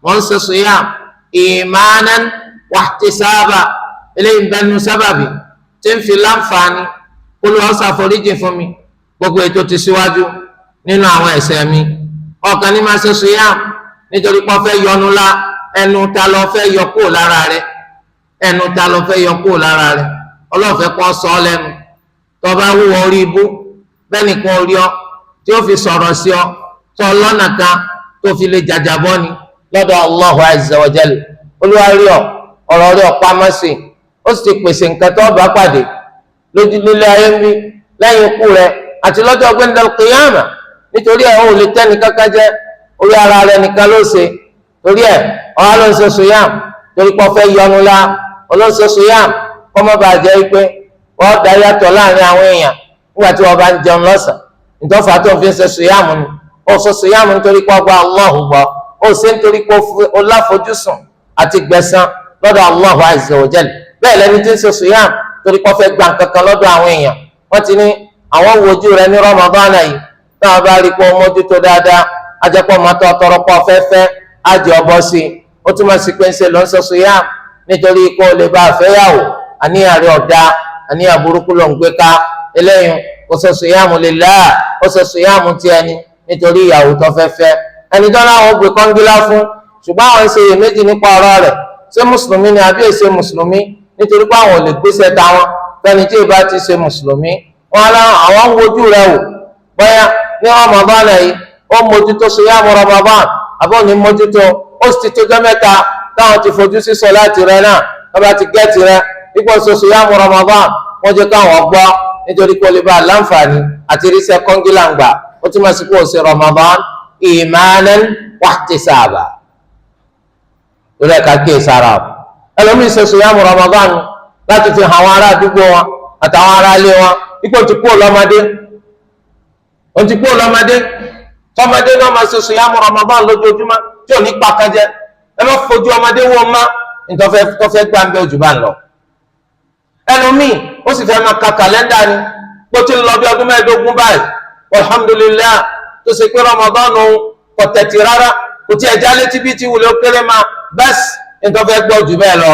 wọ́n ń ṣe siyam imanan wa ihtisaba eléyìí bẹnu sábàbí tí ń fi láǹfààní Olúwa ṣàforíjì fún mi gbogbo ètò ti síwájú nínú àwọn ẹ̀ṣẹ̀ mi. ọ̀kan ní máa ṣe siyam nítorí pé wọ́n fẹ́ yọnu la ẹnu ta ló fẹ́ yọ kúrò lára rẹ̀ ẹnu ta ló fẹ́ yọ kúrò lára rẹ̀ Ọlọ́run fẹ́ kó sọ ọ́ lẹ́nu tó bá wúwo orí ibú bẹ́ẹ̀ nìkan orí ọ tí ó fi sọ̀rọ̀ sí ọ tó lọ́nà kan tó fi lè jàjàbọ́ ni lọ́dọ̀ Allahu azza wa jal. Olúwa rí ọ ọ̀rọ̀ rẹ̀ pamọ́ sí ó sì ti pèsè nǹkan tó bá pàdé lójú nílé ayé ń bí lẹ́yìn ikú rẹ̀ àti lọ́jọ́ gbẹ́ndẹ̀ kìyàmà. nítorí ẹ̀ ò lè tẹ́ni kankan jẹ́ orí ara rẹ̀ nìkan ló ṣe torí ẹ̀ ọ̀hán ló ń ṣe siyam torí pé ó fẹ́ yọnu la olóńṣe siyam kọ́mọ́ bá jẹ́ pé wọ́n dá yàtọ̀ láàrin àwọn èèyàn nígbà tí wọ́n bá ń jẹun lọ́sàn ìtọ́fà tó ń fi ṣe siyam ni ó ṣe siyam nítorí pé ọgbà Allahu gbọ́ ó ṣe nítorí pé ó láfojúsùn àti gbẹ̀san lọ́dọ̀ Allahu azza wa jal. bẹ́ẹ̀ lẹ́ni tí ń ṣe siyam torí pé ó fẹ́ gbà kankan lọ́dọ̀ àwọn èèyàn wọ́n ti ní àwọn wojú rẹ̀ ní Ramadan yìí náà bá rí pé ó mójútó dáadáa ajẹ́pọ̀ mọ́tò ọ̀tọ̀rọ̀pọ̀ fẹ́fẹ́ ájẹ́ ọbọ̀ sí i ó túmọ̀ sí pé ń ṣe ló ń ṣe siyam nítorí kó o lè bá a fẹ́yàwó àníyàn rẹ̀ ọ̀dà àníyàn burúkú ló ń gbé ká eléyìí kò ṣe siyam lillah ó ṣe siyam ti ẹni nítorí ìyàwó tó fẹ́ fẹ́ ẹni tó náà ó gbé kọ́ńgílá fún ṣùgbọ́n àwọn ṣe iyèméjì nípa ọ̀rọ̀ rẹ̀ ṣé mùsùlùmí ni àbí èsè mùsùlùmí nítorí pé àwọn ò lè gbéṣẹ́ táwọn fẹ́ni tí ìbá ti ṣe mùsùlùmí wọn láwọn àwọn ń wojú rẹ̀ wò bóyá ní Ramadan yìí ó mójútó siyam Ramadan àbọ̀ ní mójútó ó sì ti tójọ́ mẹ́ta táwọn ti fojú sí sọ̀láàtì rẹ̀ náà wọ́n bá ti gẹ́ẹ̀tì rẹ̀ ipò siyam Ramadan wọ́n jẹ́ káwọn gbọ́ nítorí pé ó lè bá a láǹfààní àti ríṣẹ́ kọ́ngílàǹgbà ó túmọ̀ sí pé ó ṣe Ramadan imanan wa ihtisaba lórí ẹ̀ka kí ìsara o ẹlòmíì ṣe siyam Ramadan láti fi hàn àwọn ará àdúgbò wọn àtàwọn ará ilé wọn ipò tí kú ọlọ́mọdé ó ti kú ọlọ́mọdé tọmọdé náà máa ṣe siyam Ramadan lójoojúmọ́ tí ò ní pàkànjẹ ẹ má fojú ọmọdé wọn má nítorí gbà ń bẹ ojú bá ń lọ. ẹlòmíì ó sì fẹ́ máa ka kàlẹ́ndà ni bó ti ń lọ bí ọdún mẹ́ẹ̀ẹ́dógún báyìí alhamdulillah tó ṣe pé Ramadan kò tẹ̀tì rárá kò tí ẹ̀ já létí bí ti wùlé ó kéré máa bẹ́ẹ̀ nítorí gbọ́ ojú bẹ́ẹ̀ lọ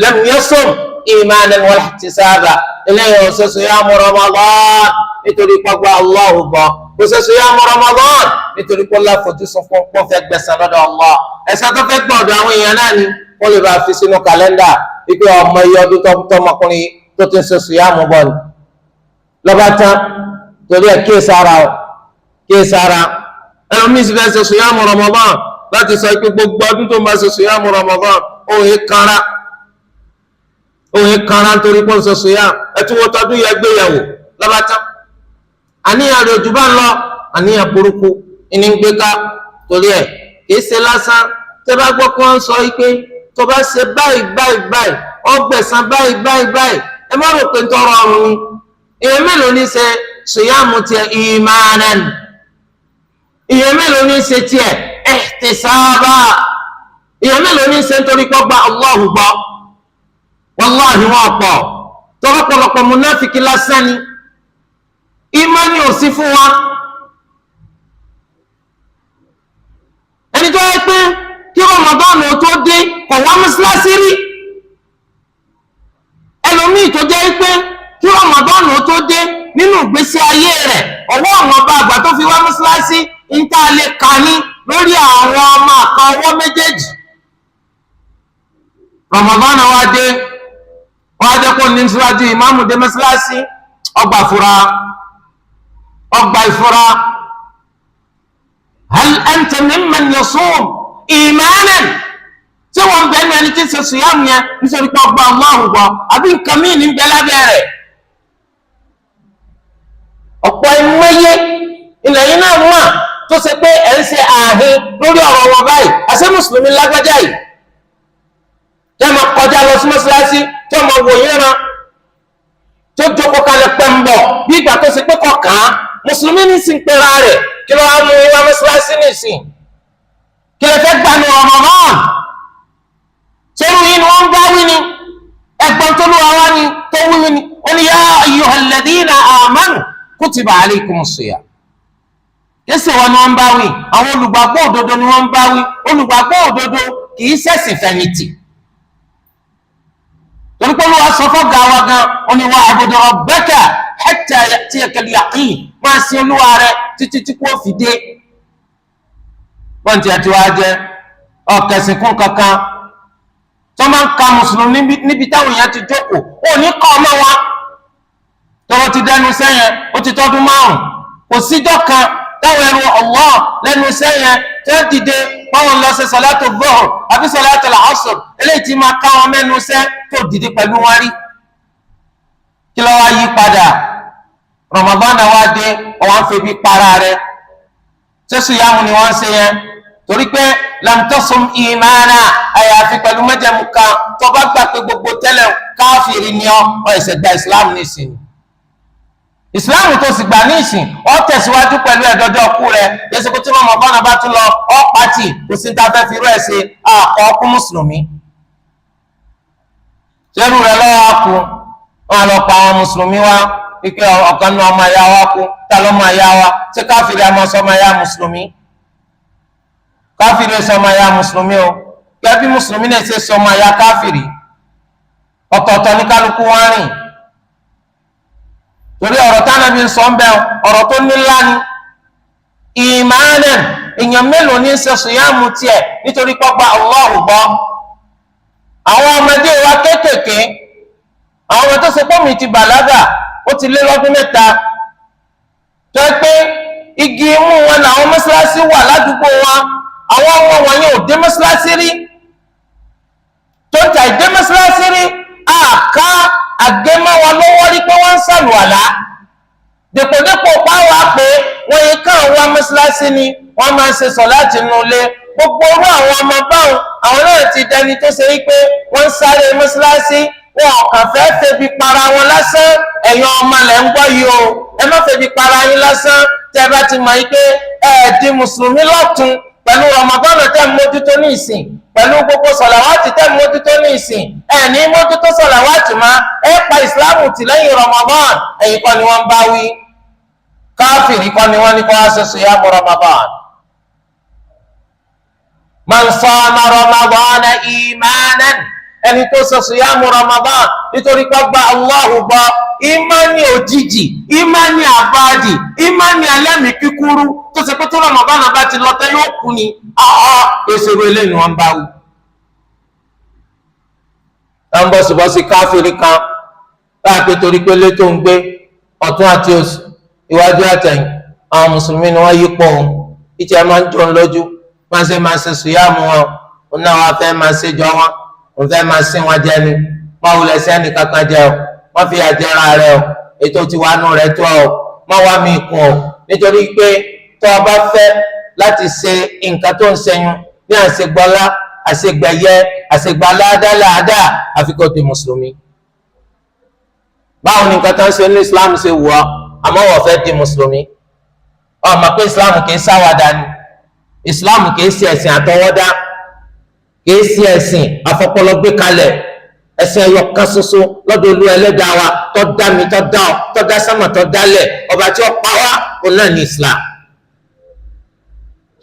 lam yasum imanan wa ihtisaba eléyìí ó ṣe siyam Ramadan nítorí pàgbà Allahu gbọ́ kò ṣe siyam Ramadan nítorí pé láfojúsùn pọ́ fẹ́ gbẹ̀san lọ́dọ̀ Allah ẹ̀san tó fẹ́ gbọ́dọ̀ àwọn èèyàn náà ni wọ́n lè bá fi sínú kàlẹ́ndà wípé ọmọ iye ọdún tọmọkùnrin tó ti ń ṣe siyam bọ̀ ni lọ́ba tán torí ẹ̀ kíyèsára ẹlòmíín sì fẹ́ ṣe siyam Ramadan láti sọ pé gbogbo ọdún tó máa ṣe siyam Ramadan òun kanra nítorí pé ó ń ṣe siyam ẹtú wo tọdún yẹ gbéyàwó lọ́ba tán àníyàn rẹ̀ ojú bá ń lọ àníyàn burúkú ìní ń gbé ká torí ẹ̀ kìí ṣe lásán tẹ́ bá gbọ́ kí wọ́n sọ pé tó bá ṣe báyìí ó gbẹ̀san báyìí ẹ má rò pé ń tọrọ ọrùn ni èèyàn mélòó ní ṣe siyam tiẹ̀ imanan èèyàn mélòó ní ṣe tiẹ̀ ihtisaba èèyàn mélòó ní ṣe nítorí pé gba Allahu gbọ́ wallahi wọn pọ̀ tọ́pọ̀lọpọ̀ munafiki lásán ni ìmánì ò sí fún wa ẹni tó yẹ pé kí Ramadan tó dé kọ̀ wá mọ́sálásí rí ẹlòmíì tó jẹ́ pé kí Ramadan tó dé nínú ìgbésí ayé rẹ̀ ọwọ́ àwọn ọba àgbà tó fi wá mọ́sálásí ń tá a lè kà ní lórí àwọn ọmọ àka ọwọ́ méjèèjì Ramadan wá dé wọ́n á jẹ́ kó ní síwájú ìmáàmù dé mọ́sálásí ọgbà ìfura hal anta mimman yasum imanan tí wọ́n bẹ̀rẹ̀ ní ẹni tí ń ṣe siyam yẹn nítorí pé ọgbà Allahu gbọ́ àbí nǹkan míì ní bẹ́ẹ̀ lábẹ́ rẹ̀ ọ̀pọ̀ ìmọ̀ye ilẹ̀ yìí náà mọ̀ tó ṣe pé ẹ̀ ń ṣe ààhin lórí ọ̀rọ̀ wọn báyìí àṣẹ mùsùlùmí lágbájá yìí tẹ́ ẹ máa kọjá lọ sí mọ́ṣáláṣí tẹ́ ẹ máa wò yín ran tó jókòó kalẹ̀ pẹ́ ń bọ̀ bí ìgbà tó ṣe pé kọ̀ọ̀kan mùsùlùmí ní sin pera rẹ̀ kí ló wá mú ìwà mọ́ṣáláṣí nìsín kí lè fẹ́ gbanu Ramadan sẹ́rù yìí ni wọ́n ń bá wí ni ẹgbọ́n tó lù wá ni tó wí ni ó ní yá ayyuhal ladhina amanu kutiba alaykumus siyam kẹsì wọn ni wọ́n ń bá wí, àwọn olùgbàgbọ́ òdodo ni wọ́n ń bá wí. Olùgbàgbọ́ òdodo kì í ṣẹ̀sìn fẹ̀yìntì. torí pé Olúwa sọ fọ́gà wa gan, ó ní wa'budu rabbaka hatta ya'tiyakal yaqin, máa sin Olúwa rẹ títí tí kò fi dé. wọ́n ti àti wá jẹ́ ọ̀kẹ́sìn kún kankan tó máa ń ka mùsùlùmí níbi táwọn èèyàn ti jókòó, ó ní kọ́ ọmọ wa tọwọ́ ti dẹnu sẹ́yìn ó ti tọ́dún 5 kò síjọ́ kan táwọn ẹrù Allah lẹ́nu sẹ́yìn tó dìde báwọn lọ sí salatu dhuhr àbí salatu al-asr eléyìí tí máa ká wọn mẹ́nu sẹ́ tó dìde pẹ̀lú wọn rí. kí ló wá yí padà? Ramadan wá dé ọwọ́ ń febi para rẹ̀ sẹ́sù yàmù ni wọ́n ń ṣe yẹn torí pé lam tasum imana àyàfi pẹ̀lú mẹ́jẹ̀mú kan tó bá gbà pé gbogbo tẹ́lẹ̀ káfíìrì ni ọ́ ẹ̀sẹ̀ gba Islam nísìnyí. Islam tó sì gbà ní ìsìn ọ tẹ̀síwájú pẹ̀lú ẹ̀dọ́jọ́ kú rẹ̀ yẹsẹ̀ kó tí wọ́n mọ̀ bọ́nà bá tún lọ ọ pàtì kò sí ta fẹ́ fi rú ẹ̀ ṣe ọkùn mùsùlùmí. sẹ́rù rẹ̀ lọ́wọ́ kú wọn lọ pa àwọn mùsùlùmí wá ike ọ̀kan náà ọmọ ẹ̀yà wa kú ta ló ọmọ ẹ̀yà wa ṣé káfíìrì àmọ́ sọ ọmọ ẹ̀yà mùsùlùmí? káfíìrì sọ ọmọ ẹ̀yà mùsùlùmí o gẹ́gẹ́ bí mùsùlùmí náà ṣe sọ ọmọ ẹ̀yà káfíìrì ọ̀tọ̀ọ̀tọ̀ ní kálukú wọn rìn. torí ọ̀rọ̀ tánàbí sọ ń bẹ ọ̀rọ̀ tó nílá ni ìmáànà èèyàn mélòó ní ṣe sùyàmù tiẹ̀ nítorí pọ́gbà Allahu gbọ́. àwọn ọmọdé wa kéékèèké àwọn ọmọ tó ṣe pọ́mì ti bàlágà ó ti lé lọ́dún 3 tó pé igi imú wọn làwọn mọ́ṣáláṣí wà ládùúgbò wọn àwọn ọmọ wọn yẹn ò dé mọ́ṣáláṣí rí tó tà ìdé mọ́ṣáláṣí rí àká àgbẹ̀mọ́ wọn lọ́wọ́ rí pé wọ́n ń sàlùwàlá dèpòdépò páwà pé wọ́n yìí kàn wá mọ́ṣáláṣí ni wọ́n máa ń ṣe sọ̀láàtì nulẹ̀ gbogbo orú àwọn ọmọ báwọn àwọn náà ti dẹni tó ṣe wípé wọ́n ń sáré mọ́ṣáláṣí wọn kàn fẹ́ febi para wọn lásán. ẹ̀yin ọmọ lẹ̀ ń gbọ́ yìí o ẹ má febi para yín lásán tẹ́ bá ti mọ̀ wípé di mùsùlùmí lọ́tún pẹ̀lú Ramadan tẹ́ mójútó ní ìsìn pẹ̀lú gbogbo sọ̀làwátì tẹ́ mójútó ní ìsìn ní mójútó sọ̀làwátì má pa ìsìláàmù tì lẹ́yìn Ramadan. ẹ̀yin kọ́ ni wọ́n bá wí, káfíìrì kọ́ ni wọ́n ní kó wá ṣe siyamu Ramadan. man sama Ramadan imanan, ẹni tó ṣe siyamu Ramadan nítorí pé gba Allahu gbọ́ ìmánì òjijì ìmánì àbáàdì ìmánì ẹlẹ́mìí kíkúrú tó ṣe pé tó Ramadan bá ti lọ tẹ́ yóò kú ni èsèrò eléyìí wọ́n bá wí. wọ́n bọ́ sí bọ́sí káfíìrì kan láàpẹ́ torí pé létò ń gbé ọ̀tún àti òsì iwájú àtẹ̀yìn àwọn mùsùlùmí ni wọ́n yípo òun ìtì ẹ̀ máa ń jọ lójú máa ṣe sùyàmù wọn òun náà wọ́n fẹ́ máa ṣe jọ wọn òun fẹ́ máa sìn wọn jẹ ni wọ́n wulẹ̀ sẹ́ni kankan jẹ o wọ́n fi àjẹrà rẹ o ètò tiwanu rẹ tó o má wá mi kún o nítorí pé tó o bá fẹ́ láti ṣe nǹkan tó ń ṣẹyún ní àṣegbọ́lá àṣegbẹ̀yẹ àṣegbàládáláàdá àfi kó di mùsùlùmí. báwo ni nǹkan tó ń ṣe ní Islam ṣe wù ọ́ àmọ́ wọ́n fẹ́ di mùsùlùmí? ọmọ pé Islam kì í sáwàdà ni Islam kì í ṣe ẹ̀sìn àtọwọ́dá kì í ṣe ẹ̀sìn àfọpọlọ gbé kalẹ̀ ẹ̀sìn ẹyọ kan ṣoṣo lọ́dọ̀ Olú Ẹlẹ́dàá wa tó dá mi tó dá ọ tó dá sámà tó dálẹ̀ ọba tí ó pa wá òun náà ní Islam.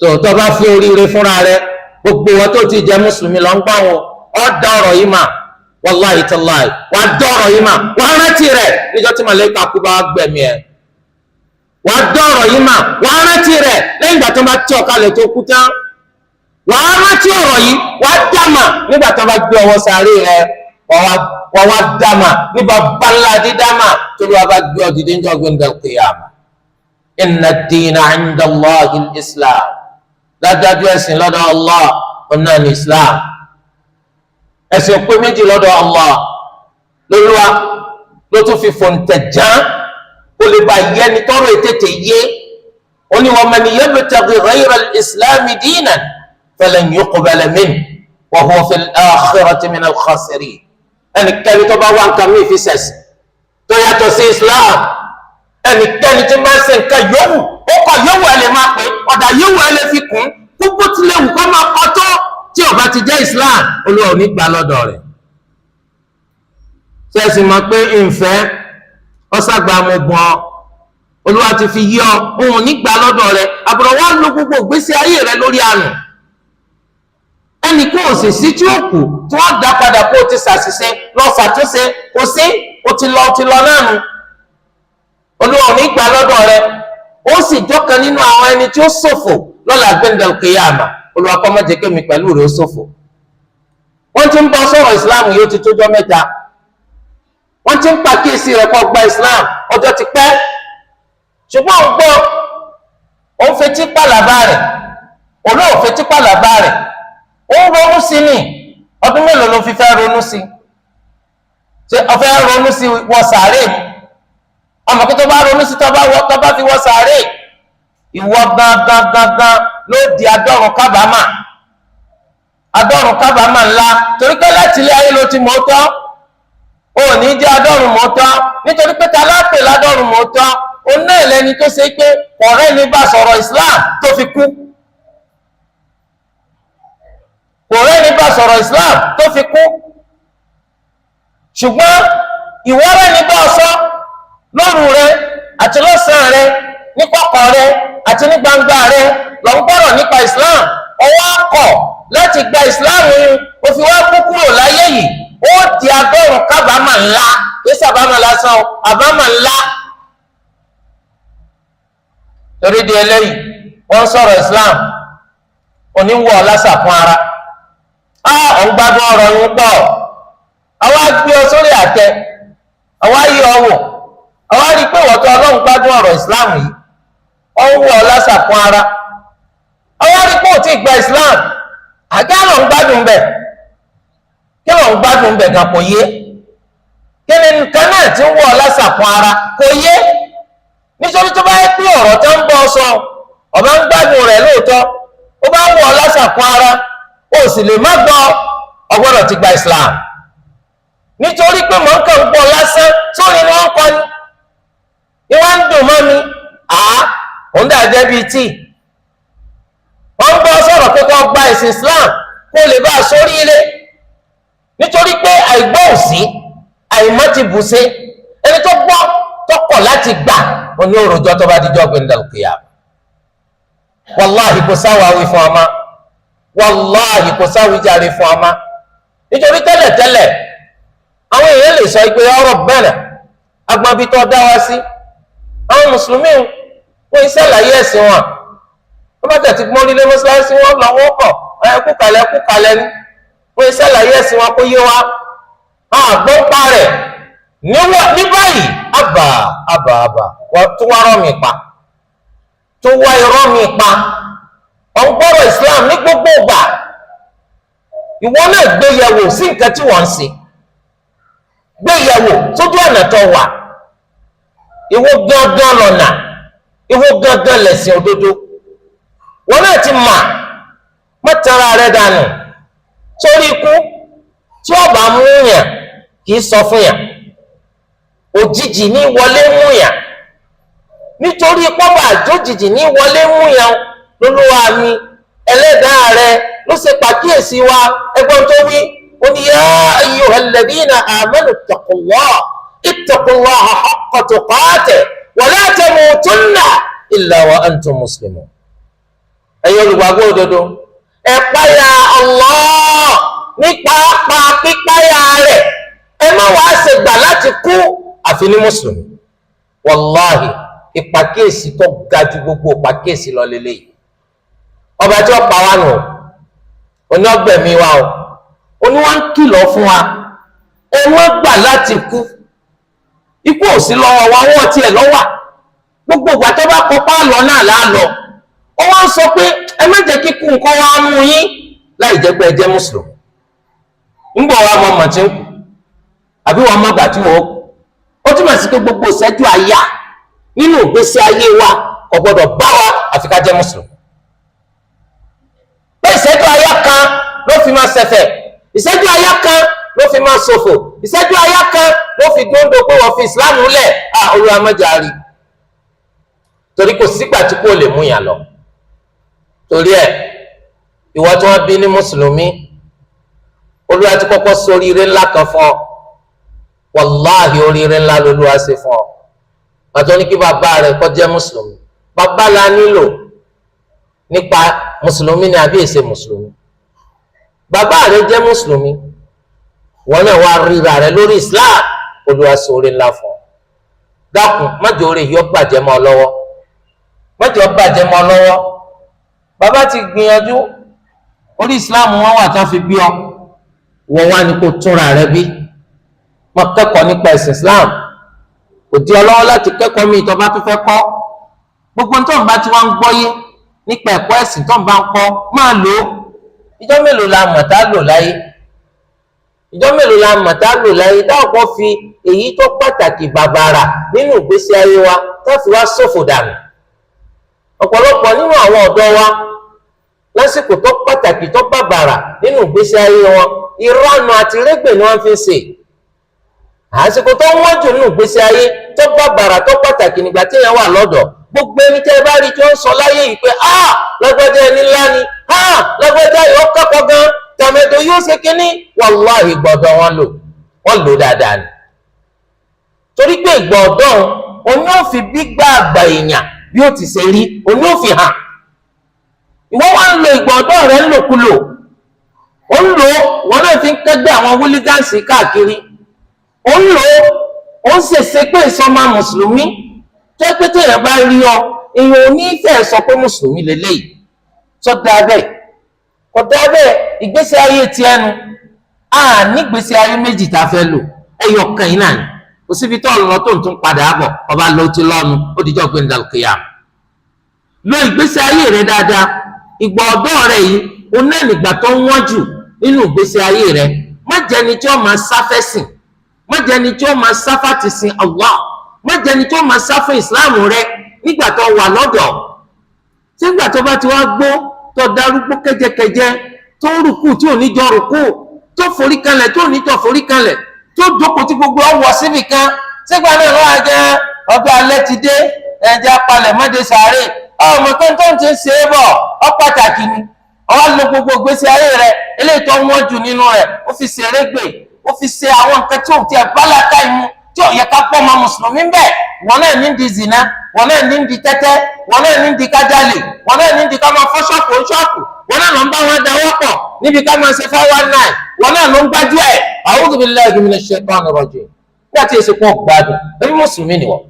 tó bá fi oríire fúnra rẹ gbogbo wọn tó ti jẹ mùsùlùmí lọ ń gbà wọn ọ dá ọ̀rọ̀ yìí mà wàláhì tàláhì wàá dá ọ̀rọ̀ yìí mà wàá rántí rẹ níjọ́ tí màlẹ́kà kú bá gbẹ̀mí ẹ̀ wàá dá ọ̀rọ̀ yìí mà wàá rántí rẹ lẹ́yìn ìgbà tó bá tí ọ̀kalẹ̀ tó kú tán wàá rántí ọ̀rọ̀ yìí wàá dáma nígbà tó bá gbé ọwọ́ sáré rẹ wọ́n wá dáma nígbà bala dídáma tó ló wá bá gbé ọ dìde níjọ́ gbẹ̀ndẹ̀ qiyama. inna ad-dina 'inda Allahi al-Islam, dájájú ẹ̀sìn lọ́dọ̀ Allah ọ̀nà ní Islam. ẹ̀sìn pé méjì lọ́dọ̀ Allah lóluwa ló tún fi fòǹtẹ̀ján ó lè bá yẹni tọrọ ètètè yé ó ní wa man yabtaghi ghayra al-Islami dinan falan yuqbala minhu wa huwa fil akhirati minal khasirin. ẹnikẹ́ni tó bá wá nǹkan mí fi sẹ̀sìn tó yàtọ̀ sí Islam, ẹnikẹ́ni tí máa ń ṣe nǹkan yòówù ó kọ yòówù ẹ lè máa pè ọ̀dà yòówù ẹ lè fi kún gbogbo tí lè wù kó máa kọ́ tó tí ó bá ti jẹ́ Islam Olúwa ò ní gbà lọ́dọ̀ rẹ̀. sẹ́sìn mọ̀ pé ìfẹ́ ọ̀sàgbà mo gbọ́n Olúwa ti fi yí ọ òun nígbà lọ́dọ̀ rẹ àbúrò wa lo gbogbo ìgbésí ayé rẹ lórí àánú. Ẹnì kan ò sì sí tí ó kù tí wọ́n dá padà kó o ti ṣàṣìṣe lọ ṣàtúnṣe kò sí o ti lọ náà nù. Olúwa ò nígbà lọ́dọ̀ rẹ ó sì jọ́kan nínú àwọn ẹni tí ó ṣòfò lọ́la gbẹ̀ndẹ̀ kíyámà. Olúwa kó má jẹ́ kémi pẹ̀lú rẹ̀ ó ṣòfò. Wọ́n ti ń bọ́ sọ̀rọ̀ ìsìláàmù yóò ti tójọ́ mẹ́ta. Wọ́n ti ń pàkíyèsí rẹ̀ kó gba ìsìláàmù ọjọ́ ti pẹ́. Ṣùgbọ́n òun gbọ́ òun fetí pàlàbà rẹ̀ òun ò fetí pàlàbà rẹ̀ òun ronú sí ni ọdún mélòó ló fi fẹ́ ronú sí? Ṣé ó fẹ́ ronú sí wọ sàárè ni? Ọmọ kí tó bá ronú sí tó bá fi wọ sàárè ìwọ gangan ló di adọ́run kábàámà ńlá torí pé láti ilé ayé ló ti mọ̀ tán ò ní jẹ́ adọ́run mọ̀ tán nítorí pé ta lápè ládọ́run mọ̀ tán òun náà lẹni tó ṣe pé ọ̀rẹ́ ní bá sọ̀rọ̀ Islam tó fi kú ọ̀rẹ́ ní bá sọ̀rọ̀ Islam tó fi kú ṣùgbọ́n ìwọ́rẹ́ ní bá ọsọ lóru rẹ àti lọ́sàn-án rẹ ní kọ̀kọ̀ rẹ àti ní gbangba rẹ lọ ń gbọ́rọ̀ nípa Islam ọwọ́ akọ̀ láti gba Islam yìí ó fi wá kú kúrò láyé yìí ó di adọ́run kábàámà ńlá kí sábàámà lásán àbámà ńlá. Torí di eléyìí wọ́n sọ̀rọ̀ Islam oníwọ̀ lásà fún ara ọ̀n gbádùn ọ̀rọ̀ yín pọ̀ àwa gbé ọ sórí àtẹ àwa yí ọ wò àwa rí i pé wọ́tọ̀ Ọlọ́run gbádùn ọ̀rọ̀ Islam yìí ọ̀n wọ̀ lásà fún ara àwa rí i pé ò tí ì gba Islam àgá lọ ń gbádùn bẹ̀ kí lọ ń gbádùn bẹ̀ gan kò yé kí ni nǹkan náà ti ń wọ̀ lásà fún ara kò yé nítorí tó bá yẹ pé ọ̀rọ̀ tó ń bọ́ sọ ọ̀bá ń gbádùn rẹ̀ lóòótọ́ ó bá ń wọ̀ lásàkún ara ó sì lè má gbọ́ ọgbọ́dọ̀ ti gba Islam nítorí pé mọ̀ ń kàn ń gbọ́ lásán sórí ni wọ́n kọ́ ni wọ́n ń dùn mọ́ mi òun dà jẹ́ bíi tíì wọ́n ń gbọ́ sọ̀rọ̀ pé kó gba ẹ̀sìn Islam kó lè bá a sórí ilé nítorí pé àìgbọ́ òsì àìmọ́ ti bù ṣe ẹni tó gbọ́ tọkọ̀ láti gbà oní òròjọ́ tó bá dijọ́ gbẹ̀ndàlùkìyà wàláhì kò sáwàwí fún ọmọ wàláhì kò sáwìjàre fún ọmọ nítorí tẹ́lẹ̀tẹ́lẹ̀ àwọn èèyàn lè sọ pé ọ̀rọ̀ bẹ̀rẹ̀ agbọ̀nbi tó dá wá sí àwọn mùsùlùmí wọn iṣẹ́ àlàyé ẹ̀sìn wọn wọ́n bá tẹ̀sí mọ́rílé mọ́ṣáláṣí wọn lọ́wọ́ pọ̀ ẹ̀kú kalẹ̀ ni wọn iṣẹ́ àlàyé ẹ̀sìn wọn kó yé wa àgbọ̀n pa rẹ̀ ní báyìí àbà tó wá rọ́ mi pa tó wá irọ́ mi pa ọ̀ngbọ́rọ̀ Islam ní gbogbo ìgbà ìwọ náà gbéyẹ̀wò sí nǹkan tí wọ́n ń ṣe gbéyẹ̀wò sójú ọ̀nà tó wà ìwọ gángan lọ́nà ìwọ gángan lẹ̀sìn òdodo wọn náà ti mà mọ́tara rẹ̀ dànù sórí ikú tí ọba mú yàn kì í sọ fún yàn òjijì ní wọlé mú yàn nítorí pọ́pọ́ àjòjìjì ní wọlé mú yàn lólúwa mi ẹlẹ́dàá rẹ ló ṣe pàkíyèsí wa ẹgbọ́n tó wí ó ní yá ayyuhal ladhina amanu ittaqullaha haqqa tuqatihi wa la tamutunna illa wa antum muslimun. ẹ̀yin olùgbàgbọ́ òdodo ẹ páyà Allah ní pàápàá pípáyà rẹ̀ ẹ má wàá ṣe gbà láti kú àfi ní mùsùlùmí wàláhì ìpàkíyèsí tó ga ju gbogbo ìpàkíyèsí lọ lélẹ́yìí ọba tí wọ́n pa wá nù oní ọgbẹ̀mí wa o oní wọ́n ń kìlọ̀ fún wa ẹ wọ́n gbà láti kú ikú ò sí lọ́wọ́ wa wọ́n tiẹ̀ lọ́wà gbogbo ìgbà tó bá kọpá lọ náà láàlọ́ ó wá ń sọ pé ẹ má jẹ́ kíkú nǹkan wá mú yín láì jẹ́ pé ẹ jẹ́ mùsùlùmí ń bọ̀ wá mọ́ mọ̀ tí ń kú àbí wọ́n mọ̀ gbà tí wọ́n kú ó túmọ̀ sí pé gbogbo ìṣẹ́jú àyà nínú ìgbésí ayé wa kò gbọdọ̀ bá wa àfi ká jẹ́ mùsùlùmí. pé ìṣẹ́jú àyà kan ló fi máa ṣẹ̀fẹ̀ ìṣẹ́jú àyà kan ló fi máa ṣòfò ìṣẹ́jú àyà kan ló fi dóńdó pé wọ́n fi ìsìláàmù lẹ̀ Olúwa má jẹ́ á rí torí kò sígbà tí kò lè mú yàn lọ. torí ẹ̀ ìwọ tí wọ́n bí ní mùsùlùmí Olúwa ti kọ́kọ́ sóríire ńlá kan fún ọ wàláhì oríire ńlá lolúwa ṣe fún ọ àti ní kí bàbá rẹ̀ kó jẹ́ mùsùlùmí. Bàbá la nílò nípa mùsùlùmí ni àbí èsè mùsùlùmí. Bàbá rẹ̀ jẹ́ mùsùlùmí, wọn náà wá ríra rẹ̀ lórí Islam, Olúwa ṣe oore ńlá fún ọ. Dákun má jẹ́ oore yìí ó bàjẹ́ mọ́ ọ lọ́wọ́, má jẹ́ ó bàjẹ́ mọ́ ọ lọ́wọ́. Bàbá ti gbìyànjú, orí Islam wọn wà tán fi bí ọ, wọ́n wá ní kó túnra rẹ̀ bí. Má kẹ́kọ̀ọ́ nípa ẹ̀sìn Islam, kò di ọ lọ́wọ́ láti kẹ́kọ̀ọ́ mi tó bá tún fẹ́ kọ́. Gbogbo tó ń bá ti wá ń gbọ́yé nípa ẹ̀kọ́ ẹ̀sìn tó ń bá ń kọ́ máa lò ó. Ìjọ mélòó la mọ̀ tá lò láyé? Ìjọ mélòó la mọ̀ tá lò láyé? Táwọn kan fi èyí tó pàtàkì bàbàrà nínú ìgbésí ayé wa tá fi wá ṣòfò dànù. Ọ̀pọ̀lọpọ̀ nínú àwọn ọ̀dọ́ wa lásìkò tó pàtàkì tó bàbàrà nínú ìgbésí ayé wọn, ìranù àti rẹ́gbẹ̀ ni wọ́n fi ń ṣe. Àsìkò tó wọ́n jù nínú ìgbésí ayé tó bàbàrà tó pàtàkì nígbà tí èèyàn wà lọ́dọ̀. Gbogbo ẹni tẹ́ bá rí tí wọ́n sọ láyé yìí pé lágbájá ẹni ńlá ni, lágbájá yóò kẹ́kọ̀ọ́ gan, tàmẹ́dọ̀ yóò ṣe kínní, wàláhì gbọ́dọ̀ wọ́n lò dáadáa ni. Torí pé ìgbọ̀dọ̀ òun yóò fi gbígbà àgbà èèyàn bí ó ti ṣe rí, òun yóò fi hàn. Ìwọ wá ń lo ìgbọ̀dọ̀ rẹ̀ ńlòkulò, ó ń lò wọ́n náà fi ń kẹ́gbẹ́ àwọn wúlígánsì káàkiri, ó ń lò ó ń ṣèṣe pé ìsọmọ mùsùlùmí tó pé téèyàn bá rí ọ èèyàn ò ní fẹ́ sọ pé mùsùlùmí lélẹ́yìí tó dáa bẹ́ẹ̀ kò dáa bẹ́ẹ̀. Ìgbésí ayé ti ẹnu nígbésí ayé méjì tá a fẹ́ lò ẹyọ kan yìí náà ni, kò síbi tó lọ tó ń tún padà bọ̀ ọba lọ ti lọ́nu ó dijọ́ pé ń dàlùkìyà. Lo ìgbésí ayé rẹ dáadáa. Ìgbà ọ̀dọ́ rẹ yìí ó náà nígbà tó ń wọ́n jù nínú ìgbésí ayé rẹ. Má jẹni tí ó máa sáfẹ́sìn, má jẹni tí ó máa sáfàtì sin Allah, má jẹni tí ó máa sá fún ìsìláàmù rẹ nígbà tó wà lọ́dọ̀. Sígbà tó bá ti wá gbó tó darúgbó kẹjẹkẹjẹ tó rùkú tí ò ní jọ rùkú, tó forí kanlẹ̀ tó ní jọ forí kanlẹ̀, tó jókòó tí gbogbo ọwọ́ síbì kan. Sígbà náà lọ́wọ́ àjẹ́ ọjọ́ alẹ́ ti dé, ẹ̀jẹ̀ apalẹ̀ mọ́dé sàárè, ọmọ tó ń ti ń ṣe é bọ̀ ọ́ pàtàkì ni. Ọwọ́ lo gbogbo ìgbésí ayé rẹ eléyìí tó wọ́n jù nínú rẹ̀ ó fi ṣe erégbè, ó fi ṣe àwọn nǹkan tí ò tiẹ̀ bá làákà ìmú tí ò yẹ ká pọ̀ ọmọ mùsùlùmí bẹ́ẹ̀. Wọn náà ní di zina, wọn náà ní di tẹ́tẹ́, wọn náà ní di kájálè, wọn náà ní di ká máa fọ́ ṣọ́ọ̀pù ṣọ́ọ̀pù, wọn náà ló ń bá wọn dáwọ́ pọ̀ níbi ká máa ṣe 419, wọn náà ló ń gbájú ẹ̀. A'udhu billahi minash shaitanir rajim. Bí a ti ṣe pọ̀ gbádùn ẹbí mùsùlùmí ni wọ́n.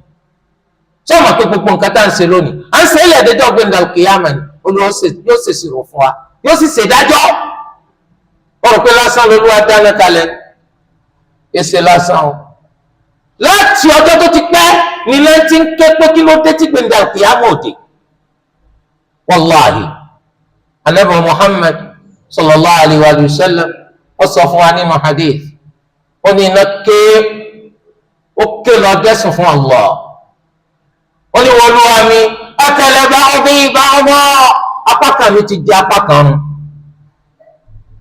Ṣé o mọ̀ pé gbogbo nǹkan tá à ń ṣe lónìí à ń ṣe ilẹ̀ ẹ̀dẹ́jọ́ gbẹ̀ndà al-qiyamah ni Olúwa yóò ṣèṣirò fún wa, yóò sì ṣèdájọ́. Wọ́n rò pé lásán lolúwa dáná kalẹ̀ ẹsẹ̀ lásán o. Láti ọjọ́ tó ti pẹ́ ní lẹ́ńtí ń ké pé kí ló dé tí gbẹ̀ndà al-qiyamah òde. Wallahi Ànábì Muhammad sallallahu alayhi wa sallam ó sọ fún wa nínú hadith, ó ní iná ó ké lọ dẹ́sùn fún Allah. Ó ní wọ́n lúwa mi akala ba'di ba'da, apá kan mi ti di apá kan run.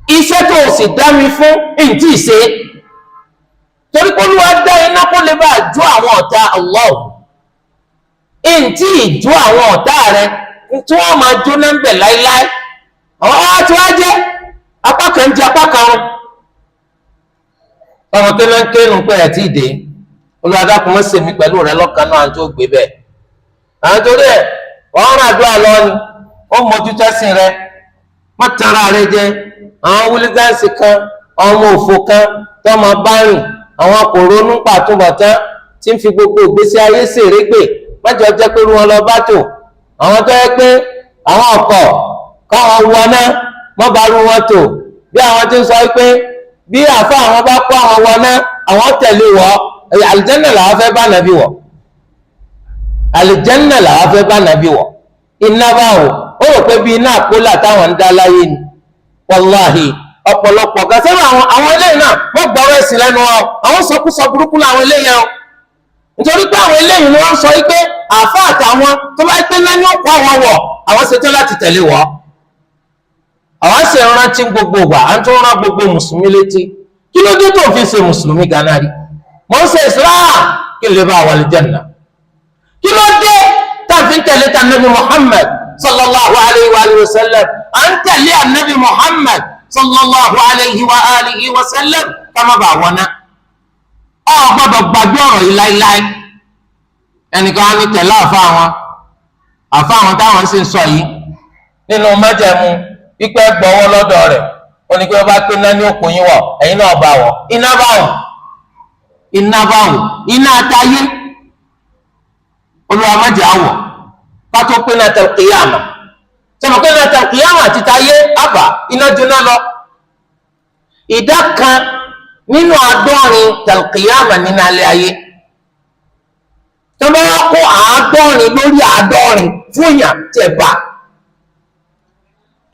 Iṣẹ́ tó o sì dá mi fún èyí tí ì ṣe, torí pé Olúwa dá iná kó lè bá jó àwọn ọ̀tá Allah, èyí tí ì jó àwọn ọ̀tá rẹ tí wọ́n máa jóná ń bẹ̀ láíláí. Àwọn ọ̀hún tí wọ́n jẹ́ apá kan di apá kan run. Ọmọ tó máa ń kéènù pé ẹ̀ tí ì dé, Olúwa dákun mọ́ sèmi pẹ̀lú rẹ lọ́kàn náà tó gbé bẹ́ẹ̀. Àwọn torí ẹ̀ wọ́n rán àdúrà lọ ni ó mójútó ẹ̀sìn rẹ, má tara rẹ jẹ. Àwọn wúlígánsì kan, àwọn ọmọ òfò kan tó máa bá rìn, àwọn kò ronú pàtúbọ̀tán tí ń fi gbogbo ìgbésí ayé ṣèrégbè, mẹ́jọ jẹ́ pé wọn lọ bá tò. Àwọn tó yẹ pé àwọn ọkọ̀ káwọn wọná wọ́n bá rú wọn tò, bí àwọn tó ń sọ pé bí àfa àwọn bá kó àwọn wọná àwọn tẹ̀lé wọ́ àlùjánnà làwọn fẹ́ bá nàbí wọ̀, àlùjánnà làwọn fẹ́ bá nàbí wọ̀. Iná báwo ó rò pé bí iná àpólà táwọn ń dá láyé ni. Wàláhì ọ̀pọ̀lọpọ̀ gàṣẹ́rù àwọn eléyìí náà wọ́n gbọ́rọ̀ ẹ̀sìn lẹ́nu wọn, àwọn sọkúsọ burúkú làwọn eléyìí wọn. Nítorí pé àwọn eléyìí ni wọ́n sọ pé àfa àtàwọn tó bá pé lẹ́ni ó kó àwọn wọ̀ àwọn ṣetán láti tẹ̀lé wọ́. Àwọn sì ń rántí gbogbo ìgbà à ń tún rán gbogbo mùsùlùmí létí, kí ló dé tó fi ṣe mùsùlùmí gánà rí? Mo ń ṣe Islam kí n lè bá wà lìjẹ́nà. Kí ló dé táàfin ń tẹ̀lé ta Nabi Muhammad sallallahu alayhi wa sallam? À ń tẹ̀lé Nabi Muhammad sallallahu alayhi wa sallam ká má bàa wọná. Ọ gbọ́dọ̀ gbàgbé ọ̀rọ̀ yìí láíláí. ẹnìkan á ní tẹ̀lé àfa àwọn táwọn sì ń sọ yìí nínú májẹ̀mú pípẹ́ gbọ́wọ́ lọ́dọ̀ rẹ̀ ó ní pé wọ́n bá pé náà ní òkun yín wọ̀ ẹ̀yin náà bá wọ̀ iná bá wọ̀ iná atayé olúwa májẹ̀ àwọ̀ pátó pé náà tẹ̀ kíyàmà sọmọ pé náà tẹ̀ kíyàmà àti tayé àbá iná jóná lọ ìdá kan nínú 70 tẹ̀ kíyàmà nínú alẹ́ ayé tọ́mọ́ wá kó 70 lórí 70 fún yàn tẹ̀ bá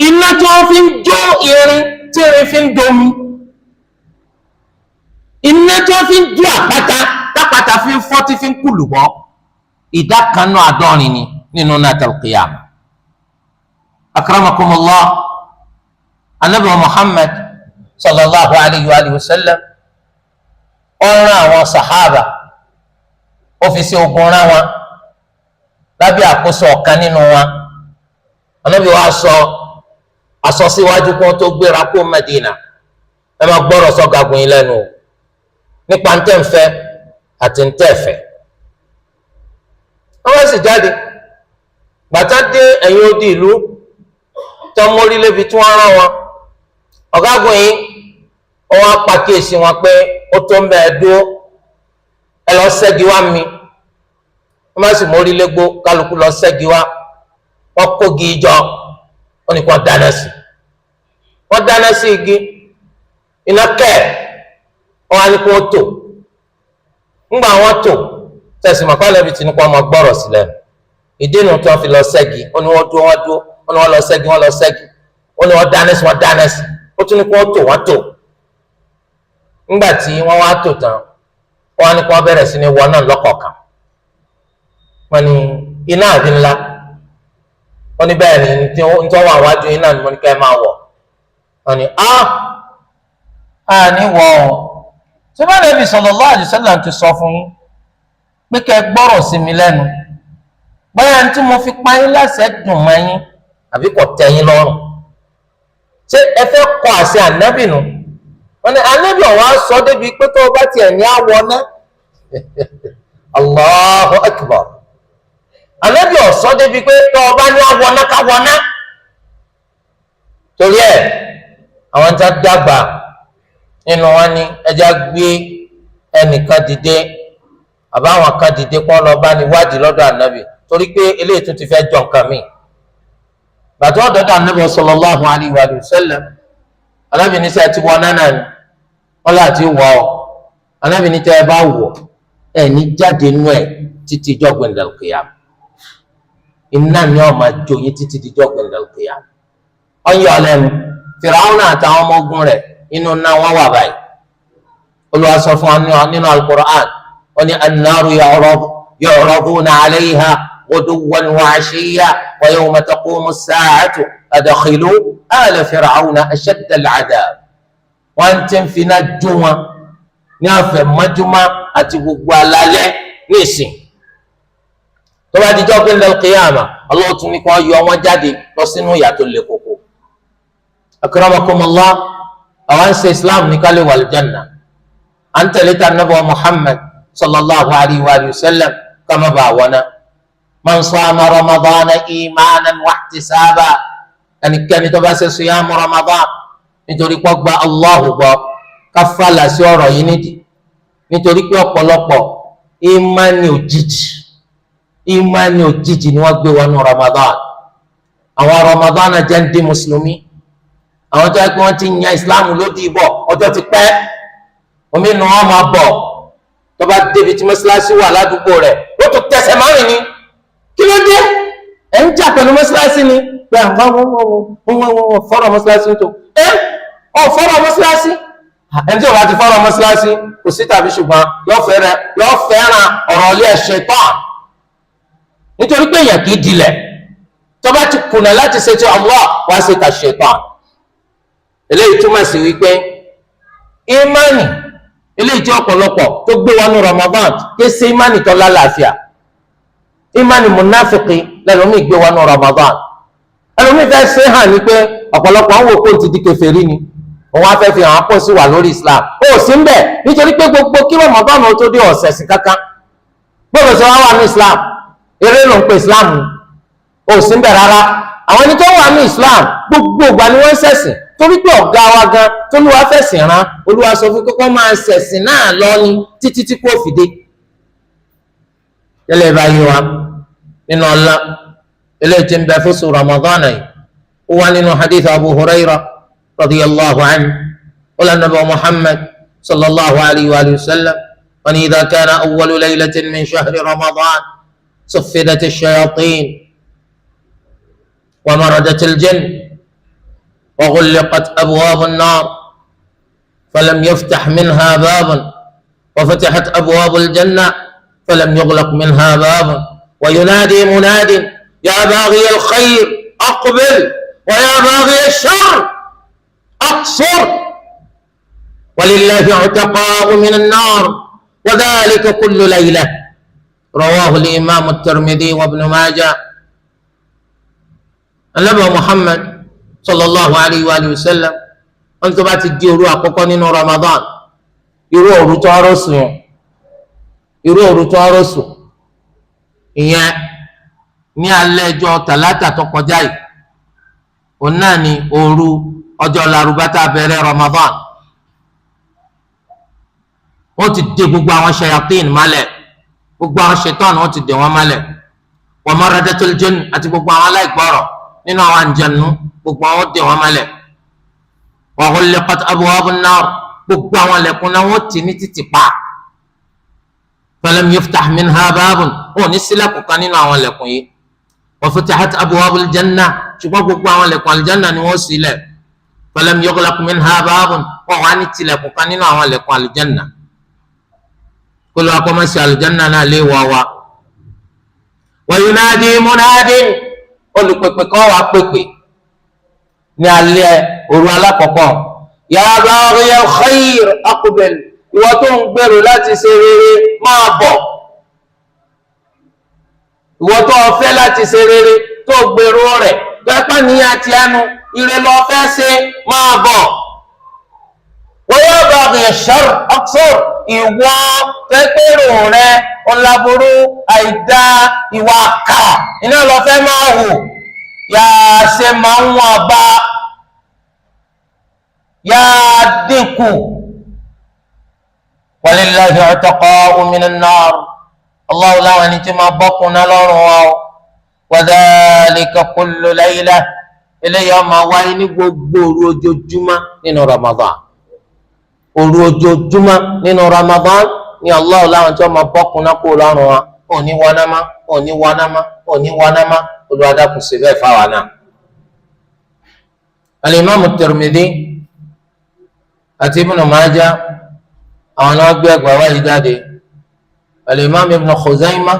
iná tí wọ́n fi ń jó irin tí irin fi ń domi iná tí wọ́n fi ń jó àpáta tápáta fi ń fọ́ tí fi ń kùlùbọ́ ìdá kan nínú 70 ni nínú natal qiyamah. akramakumullah anabi muhammad sallallahu alayhi wa sallam ọ̀ràn àwọn sahaba ó fi sí ogun rán wọn lábẹ́ àkóso ọ̀kan nínú wọn anabi wa sọ síwájú kí wọ́n tó gbéra kó Medina ẹ máa gbọ́rọ̀ sọ́gagun yín lẹ́nu nípa ntẹ́ǹfẹ́ àti ntẹ́ẹ̀fẹ́ wọ́n sì jáde gbàtà dé ẹ̀yìn odi ìlú tó mórí lébi tí wọ́n rán wọn ọ̀gágun yìí wọ́n á pàkíyèsí wọn pé ó tó ń bẹ ẹ dúró ẹ lọ ṣẹ́gi wá mi wọ́n má sì mórí légbó kálukú lọ ṣẹ́gi wá wọ́n kógi jọ wọ́n ní kí wọ́n dáná sí igi iná kẹ́ẹ̀ wọ́n á ní kí wọ́n tò ńgbà wọ́n tò tẹ̀sí mọ̀kànlẹ́bí tí ní kí wọ́n máa gbọ́rọ̀ sílẹ̀ ìdínú tí wọ́n fi lọ ṣẹ́gi ó ní wọ́n dúró ó ní wọ́n lọ ṣẹ́gi ó ní wọ́n dáná sí ó tún ní kí wọ́n tò ńgbà tí wọ́n wá tò tán wọ́n á ní kí wọ́n bẹ̀rẹ̀ sí ní wọ́n náà lọ́kọ̀ọ̀kan wọ́n ní iná àbí ńlá wọ́n ní bẹ́ẹ̀ ni nítorí wọ́n àwájú iná ni mo ní ká ẹ máa wọ̀ wọ́n ní ní wọ̀ ọ́ tí bá Ànábì sallallahu alaihi wasallam ti sọ fún yín pé kẹ́ ẹ gbọ́rọ̀ sí mi lẹ́nu báyà tí mo fi pa yín láṣẹ dùn mọ́ yín àbí kò tẹ́ yín lọ́rùn ṣé ẹ fẹ́ kọ àṣẹ ànábì nù wọ́n ní ànábì ọ̀wá sọ débi pé tó o bá tiẹ̀ ní àwọ̀ náà Allahu akbar ànábì ọ̀sọ́ débi pé tó o bá ní àwọ̀ náà káwọ̀ náà torí ẹ̀ àwọn tí a dàgbà nínú wọn ni ẹja gbé ẹnìkan dìde àbáwọn kan dìde kọ́ lọ bá ní wádìí lọ́dọ̀ ànábì torí pé eléyìí tún ti fẹ́ jọ nǹkan mi gbàtọ́ ọ̀dọ́dọ̀ ànábì sallallahu alayhi wa sallam ànábì ní sẹ́ ti wọ náà ni wọ́n láti wọ̀ ọ́ ànábì ní tẹ́ ẹ bá wọ̀ ẹ̀ ní jáde nú ẹ̀ títí ijọ́ gbẹ̀ndẹ̀ al-qiyam iná ni ọ̀ máa jó yín títí ijọ́ gbẹ̀ndẹ̀ al-qiyam ọ̀yọ́ ọ̀lẹ́nu Fìràwọ́nà àtàwọn ọmọ ogun rẹ̀ inú náà wọ́n wà báyìí Olúwa sọ fún wa nínú al-Qur'an wọ́n ní an-naru yu'raduna 'alayha ghuduwwan wa 'ashiyyan wa yawma taqumu as-sa'atu adkhilu ala fir'auna ashadda al-'adhab wọ́n ti ń finá jó wọn ní àfẹ̀mọ́júmọ́ àti gbogbo alálẹ́ ní ìsìn tó bá dijọ́ pé ndal qiyama Allah tún ní kí wọ́n yọ wọn jáde lọ sínú ìyà tó le koko akramakumullah àwọn ṣe Islam ní kálí wàlìjánná à ń tẹ̀lé ta nàbọ̀ Muhammad sallallahu alayhi wa sallam kama bá wọnà man sama ramadana imanan wa ihtisaba ẹnikẹ́ni tó bá ṣe siyam Ramadan nítorí pé gba Allahu gbọ́ káfàlà sí ọ̀rọ̀ yìí nídìí nítorí pé ọ̀pọ̀lọpọ̀ ìmánì òjijì ni wọ́n gbé wọnú Ramadan àwọn Ramadan jẹ́ ń di mùsùlùmí àwọn tó yẹ kí wọ́n ti yan Islam lódì bọ̀ ọjọ́ ti pẹ́ omi nù wọn máa bọ̀ tó bá débi tí mọ́ṣáláṣí wà ládùúgbò rẹ̀ ó tún tẹsẹ̀ márùn ni kí ló dé ẹ̀ ń jà pẹ̀lú mọ́ṣáláṣí ni pé àwọn fọ́rọ̀ mọ́ṣáláṣí tó fọ́rọ̀ mọ́ṣáláṣí ẹni tí o bá ti fọ́rọ̀ mọ́ṣáláṣí kò sí tàbí ṣùgbọ́n yóò fẹ́ràn ọ̀rọ̀ ilé ẹ̀ṣẹ̀ tán nítorí pé èèyàn kì í dilẹ̀ tó bá ti kùnà láti ṣe ti Allah wá sí ta ṣaitan eléyìí túmọ̀ sí wípé ìmánì eléyìí tí ọ̀pọ̀lọpọ̀ tó gbé wọnú Ramadan kí ṣe ìmánì tó lálàáfíà ìmánì munafiki lẹ́lòmíì gbé wọnú Ramadan ẹlòmíì fẹ́ ṣe hàn ní pé ọ̀pọ̀lọpọ̀ àwọn òkú ti di kèfèrí ni òun á fẹ́ fi hàn pọ̀ sí wà lórí Islam ó sì ń bẹ̀ nítorí pé gbogbo kí Ramadan ó tó dé ọ̀sẹ̀ sí kankan gbọ́dọ̀ sọ wá ní islam eré ló ń pe islam ò sí bẹ̀ rárá. àwọn ẹni tó wà ní islam gbogbo ìgbà ni wọ́n ń ṣẹ̀sìn torí pé ọ̀gá wa gan t'Olúwa fẹ̀sìn rán Olúwa sọ fún kókó máa ṣẹ̀sìn náà lọ ní títí tí kò fi dé. tẹ́lẹ̀ bá yé wa nínú ọlá eléyìí tí ń bẹ fún Ramadan yìí ó wá nínú hadith Abu Hurairah radiyallahu anhu wala nabi Muhammad sallallahu alayhi wa sallam wa ni idha kana awwalu laylatin min shahri Ramadan suffidat ash-shayatin wa maradat al-jinn wa ghulqat abwab an-nar falam yaftah minha baban wa futihat abwab al-jannah falam yughlaq minha baban wa yunadi munadin ya baghi al-khayr aqbil wa ya baghi ash-sharr aqsir ولله عتقاء من النار وذلك كل ليلة رواه الإمام الترمذي وابن ماجه. النبي محمد صلى الله عليه وآله وسلم أنت بات الديورو أقوقنين رمضان يروه رتارسو إياه ní alẹ́ ọjọ́ tàlátà tó kọjá yìí òun náà ni òru ọjọ́ Lárúbá tá bẹ̀rẹ̀ Ramadan. wọ́n ti dè gbogbo àwọn shayatin mọ́lẹ̀ gbogbo àwọn shaitan wọ́n ti dè wọ́n mọ́lẹ̀ wa maradatul jinn àti gbogbo àwọn aláìgbọ́rọ̀ nínú àwọn àǹjẹ̀nú gbogbo àwọn dè wọ́n mọ́lẹ̀ wa ghulqat abwabun nar gbogbo àwọn ilẹ̀kùn náà wọ́n tì ní títì pa falam yuftah minha babun wọn ò ní sílẹ̀kùn kan nínú àwọn ilẹ̀kùn yìí wa futihat abwabul janna ṣùgbọ́n gbogbo àwọn ilẹ̀kùn aljanna ni wọ́n sílẹ̀ falam yughlaq minha babun wọn wà ní tilẹ̀kùn kan nínú àwọn ilẹ̀kùn aljanna kólú akọ́mọ́sí aljanna náà lé wá wa. wa yunadi munadin olùpèpè kan wà pèpè ní alẹ́ òru alákọ̀ọ́kọ́ ya baghiyal khayr aqbil ìwọ tó ń gbèrò láti ṣe rere máa bọ̀ ìwọ tó fẹ́ láti ṣe rere tó gbèrò rẹ̀ gbẹ́pẹ́ ní àti ẹnu ire lọ fẹ́ ṣe máa bọ̀ wa ya baghiyash sharr aqsir ìwọ pẹ́pẹ́rò rẹ ọ̀làbúrú àìdá ìwà kà iná lọ fẹ́ máa hù yàá ṣe máa ń wọ̀n bá yàá dínkù. walillahi utaqa'u minan nar Allahu láwọn ẹni tí máa bọ́kùnná lọ́rùn wa wa dhalika kullu layla eléyàá máa wáyé ní gbogbo òru ojoojúmọ́ nínú Ramadan. òru ojoojúmọ́ nínú Ramadan ni Allah láwọn tí wọ́n máa bọ́kùnná kó lọ́rùn wa òní wọnámá òní wọnámá òní wọnámá olùwádàkùn sí bẹ́ẹ̀ fáwọn náà. Al-Imam Tirmidhi àti Ibn Majah àwọn náà gbé ẹgbàá wáyé jáde. Al-Imam Ibn Khuzaymah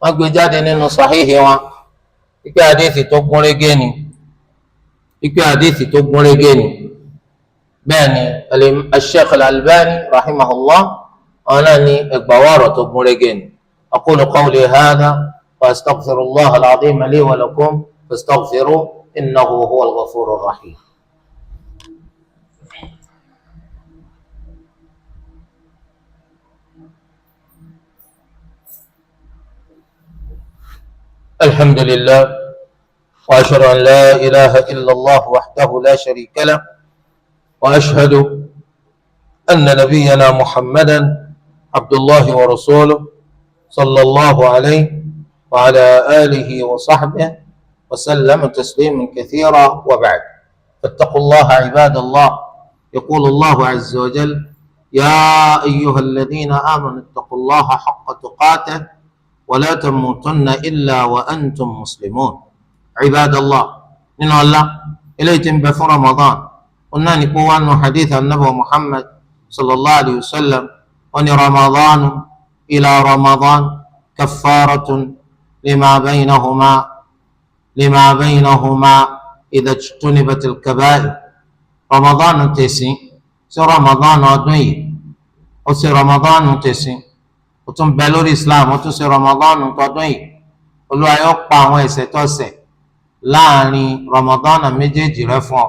wọ́n gbé jáde nínú Sahihi wọn ikú àdéhìí tó gún régé ni bẹ́ẹ̀ ni al-Sheikh al-Albani rahimahullah àwọn náà ní ẹgbàá ọ̀rọ̀ tó gún régé ni. aqulu qawli hadha wa astaghfirullah al-azim li wa lakum fastaghfiruhu innahu huwal ghafurur rahim. الحمد لله وأشهد أن لا إله إلا الله وحده لا شريك له وأشهد أن نبينا محمدا عبد الله ورسوله صلى الله عليه وعلى آله وصحبه وسلم تسليما كثيرا وبعد فاتقوا الله عباد الله يقول الله عز وجل يا أيها الذين آمنوا اتقوا الله حق تقاته ولا تموتن إلا وأنتم مسلمون عباد الله من الله إليتم بفر رمضان قلنا نقول عنه حديث النبي محمد صلى الله عليه وسلم أن رمضان إلى رمضان كفارة لما بينهما إذا اجتنبت الكبائر رمضان تسي سي رمضان أدني وسي رمضان تسي ó tún bẹ lórí islam ó tún ṣe ramadan tọdún yìí Olúwa yóò pa àwọn ẹ̀ṣẹ̀ tó ṣẹ̀ láàrin ramadan méjèèjì rẹ́ fún ọ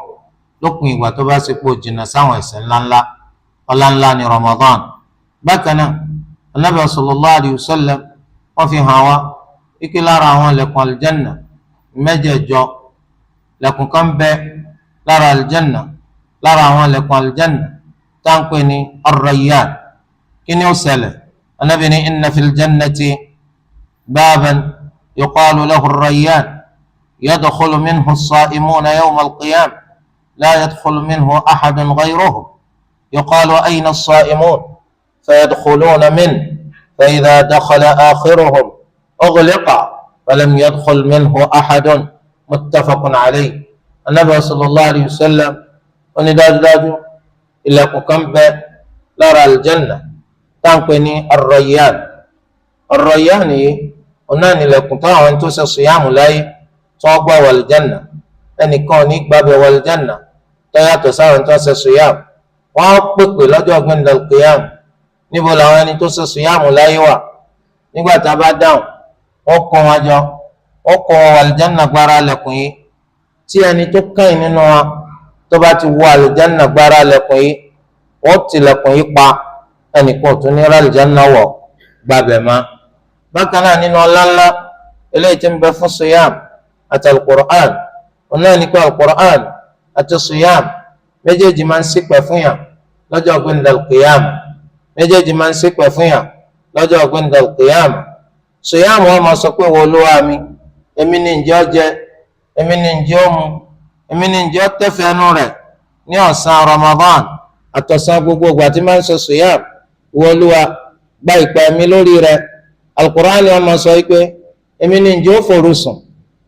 lópin ìgbà tó bá ṣe pò jìnnà sáwọn ẹ̀ṣẹ̀ ńláńlá ọlá ńlá ní ramadan. bákan náà Ànábì sallallahu alayhi wa sallam wọ́n fi hàn wá ike lára àwọn ilẹ̀kùn aljanna mẹ́jẹ̀ẹ̀jọ lẹ̀kùn kan bẹ lára aljanna lára àwọn ilẹ̀kùn aljanna táǹpẹ̀ ní ar-Rayyan. kí ni ó ṣẹlẹ̀? Ànábì ní inna fil jannati baban yuqalu lahu ar-Rayyan yadkhulu minhu as-sa'imuna yawma al-qiyamah la yadkhulu minhu ahadun ghayruhu yuqalu ayna as-sa'imun fayadkhuluna minhu فإذا دخل آخرهم أغلق فلم يدخل منه أحد متفق عليه. النبي صلى الله عليه وسلم onídájúdájú ilẹ̀kùn kan bẹ lára aljanna táǹpẹ̀ ní ar-Rayyan. ar-Rayyan yìí ọ̀nà nílẹ̀kùn táwọn tó ṣe sùyàmù láyé tí wọ́n gbà wọ aljanna. ẹnìkan ní gbàgbẹ́ wọ aljanna tó yàtọ̀ sáwọn tó ṣe sùyàmù. wọ́n á pèpè lọ́jọ́ gbẹ̀ndẹ̀ al-qiyam. níbo làwọn ẹni tó ṣe sùyàmù láyé wà? nígbà tá a bá dáhùn wọ́n kó wọn jọ, wọ́n kó wọn wọ aljanna gbára lẹ̀kùn yìí. tí ẹni tó kẹ́yìn nínú wa tó bá ti wọ aljanna gbára lẹ̀kùn yìí, wọ́n ti lẹ̀kùn yìí pa, ẹnìkan tún ní ra aljanna wọ̀ gbàbẹ̀ mọ́. bákan náà nínú ọlá ńlá eléyìí tí ń bẹ fún suyam àti al-Qur'an, wọn náà ní pé al-Qur'an àti suyam méjèèjì máa ń ṣìpẹ̀ fún yàn lọ́jọ́ gbẹ̀ndẹ̀ al-qiyam. méjèèjì máa ń ṣìpẹ̀ fún yàn lọ́jọ́ gbẹ̀ndẹ̀ al-qiyam. suyam wọn máa sọ pé wọ Olúwa mi, èmi ni ǹjẹ́ ọ jẹ, èmi ni ǹjẹ́ ọ mu, èmi ni ǹjẹ́ ọ tẹ́fẹ̀ẹ́ nù rẹ̀ ní ọ̀sán Ramadan àtọ̀sán gbogbo ìgbà tí máa ń sọ suyam. wọ Olúwa gba ìpẹ́ mi lórí rẹ̀. al-Qur'an ni wọn máa sọ pé èmi ni ǹjẹ́ ó fòru sùn,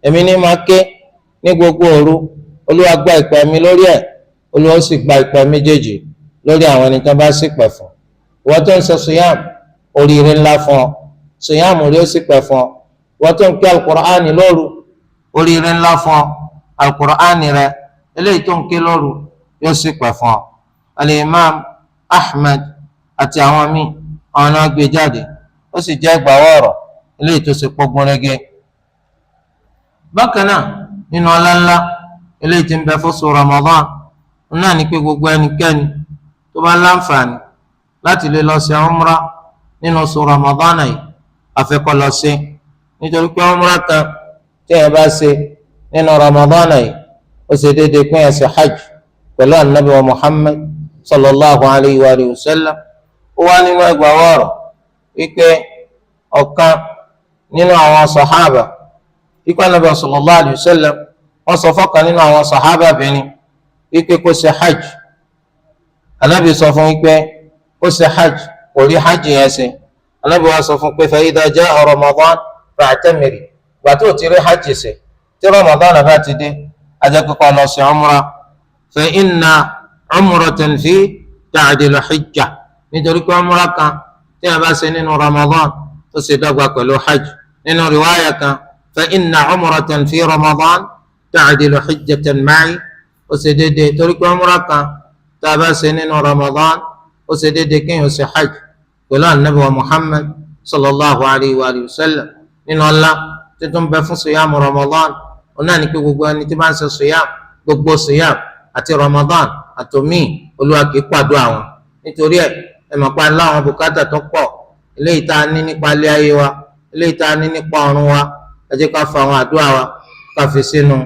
èmi ni máa ké ní gbogbo òru. Olúwa gba ìpẹ́ mi lórí ẹ̀. Olúwa ó sì gba ìpẹ́ méjèèjì lórí àwọn ẹni tó bá ṣìpẹ̀ fún. ìwọ tó ń sọ suyam, oríire ńlá fún ọ, suyam rí ó ṣìpẹ̀ fún ọ. ìwọ tó ń ké al-Qur'an lóru, oríire ńlá fún ọ, al-Qur'an rẹ eléyìí tó ń ké lóru yóò ṣìpẹ̀ fún ọ. al-Imam Ahmad àti àwọn míì àwọn náà gbé jáde, ó sì jẹ́ ìgbàwọ́ ọ̀rọ̀ eléyìí tó ṣe pọ́gbọ́n rẹ́gẹ́. bákan náà nínú ọlá ńlá eléyìí tí ń bẹ fún oṣù Ramadan náà ni pé gbogbo ẹnikẹ́ni tó bá láǹfààní láti lè lọ ṣe umrah nínú oṣù Ramadan yìí àfẹ́kọ́ lọ ṣe, nítorí pé umrah kan tí ẹ bá ṣe nínú Ramadan yìí ó ṣe déédéé pé ẹ ṣe hajj pẹ̀lú anabi wa Muhammad sallallahu alayhi wa sallam. ó wá nínú ẹgbàá ọ̀rọ̀ wípé ọ̀kan nínú àwọn sàhábà wípé anabi sallallahu alayhi wa sallam wọ́n sọ fọ́kan nínú àwọn sàhábà bìnrin wípé kó ṣe hajj. anabi sọ fún wípé ó ṣe hajj, kò rí hajj yẹn ṣe. anabi wa sọ fún pé fa idha jaa Ramadan fa'tamiri, gbà tó ti rí hajj ṣe tí Ramadan bá ti dé ajẹ́ kíkọ́ lọ sí umrah. fa inna umratan fi ta'dilu hijja, nítorí pé umrah kan tí a bá ṣe nínú Ramadan tó ṣe dọ́gba pẹ̀lú hajj. nínú riwaya kan fa inna umratan fi Ramadan ta'dilu hijjatan ma'i, ó ṣe déédéé torí pé umrah kan tá a bá ṣe nínú Ramadan ó ṣe déédéé kéèyàn ṣe hajj pẹ̀lú anabi wa Muhammad sallallahu alayhi wa sallam. nínú ọlá títún bẹ fún siyam Ramadan ọ̀nà ni pé gbogbo ẹni tí bá ń ṣe siyam, gbogbo siyam àti Ramadan àtòmíì Olúwa kìí pàdúrà wọn. nítorí ẹ mọ̀ pé aláwọn bùkátà tó pọ̀ eléyìí tá a ní nípa ilé ayé wa, eléyìí tá a ní nípa ọ̀run wa, ẹ jẹ́ ká fa àwọn àdúrà wa ká fi sínú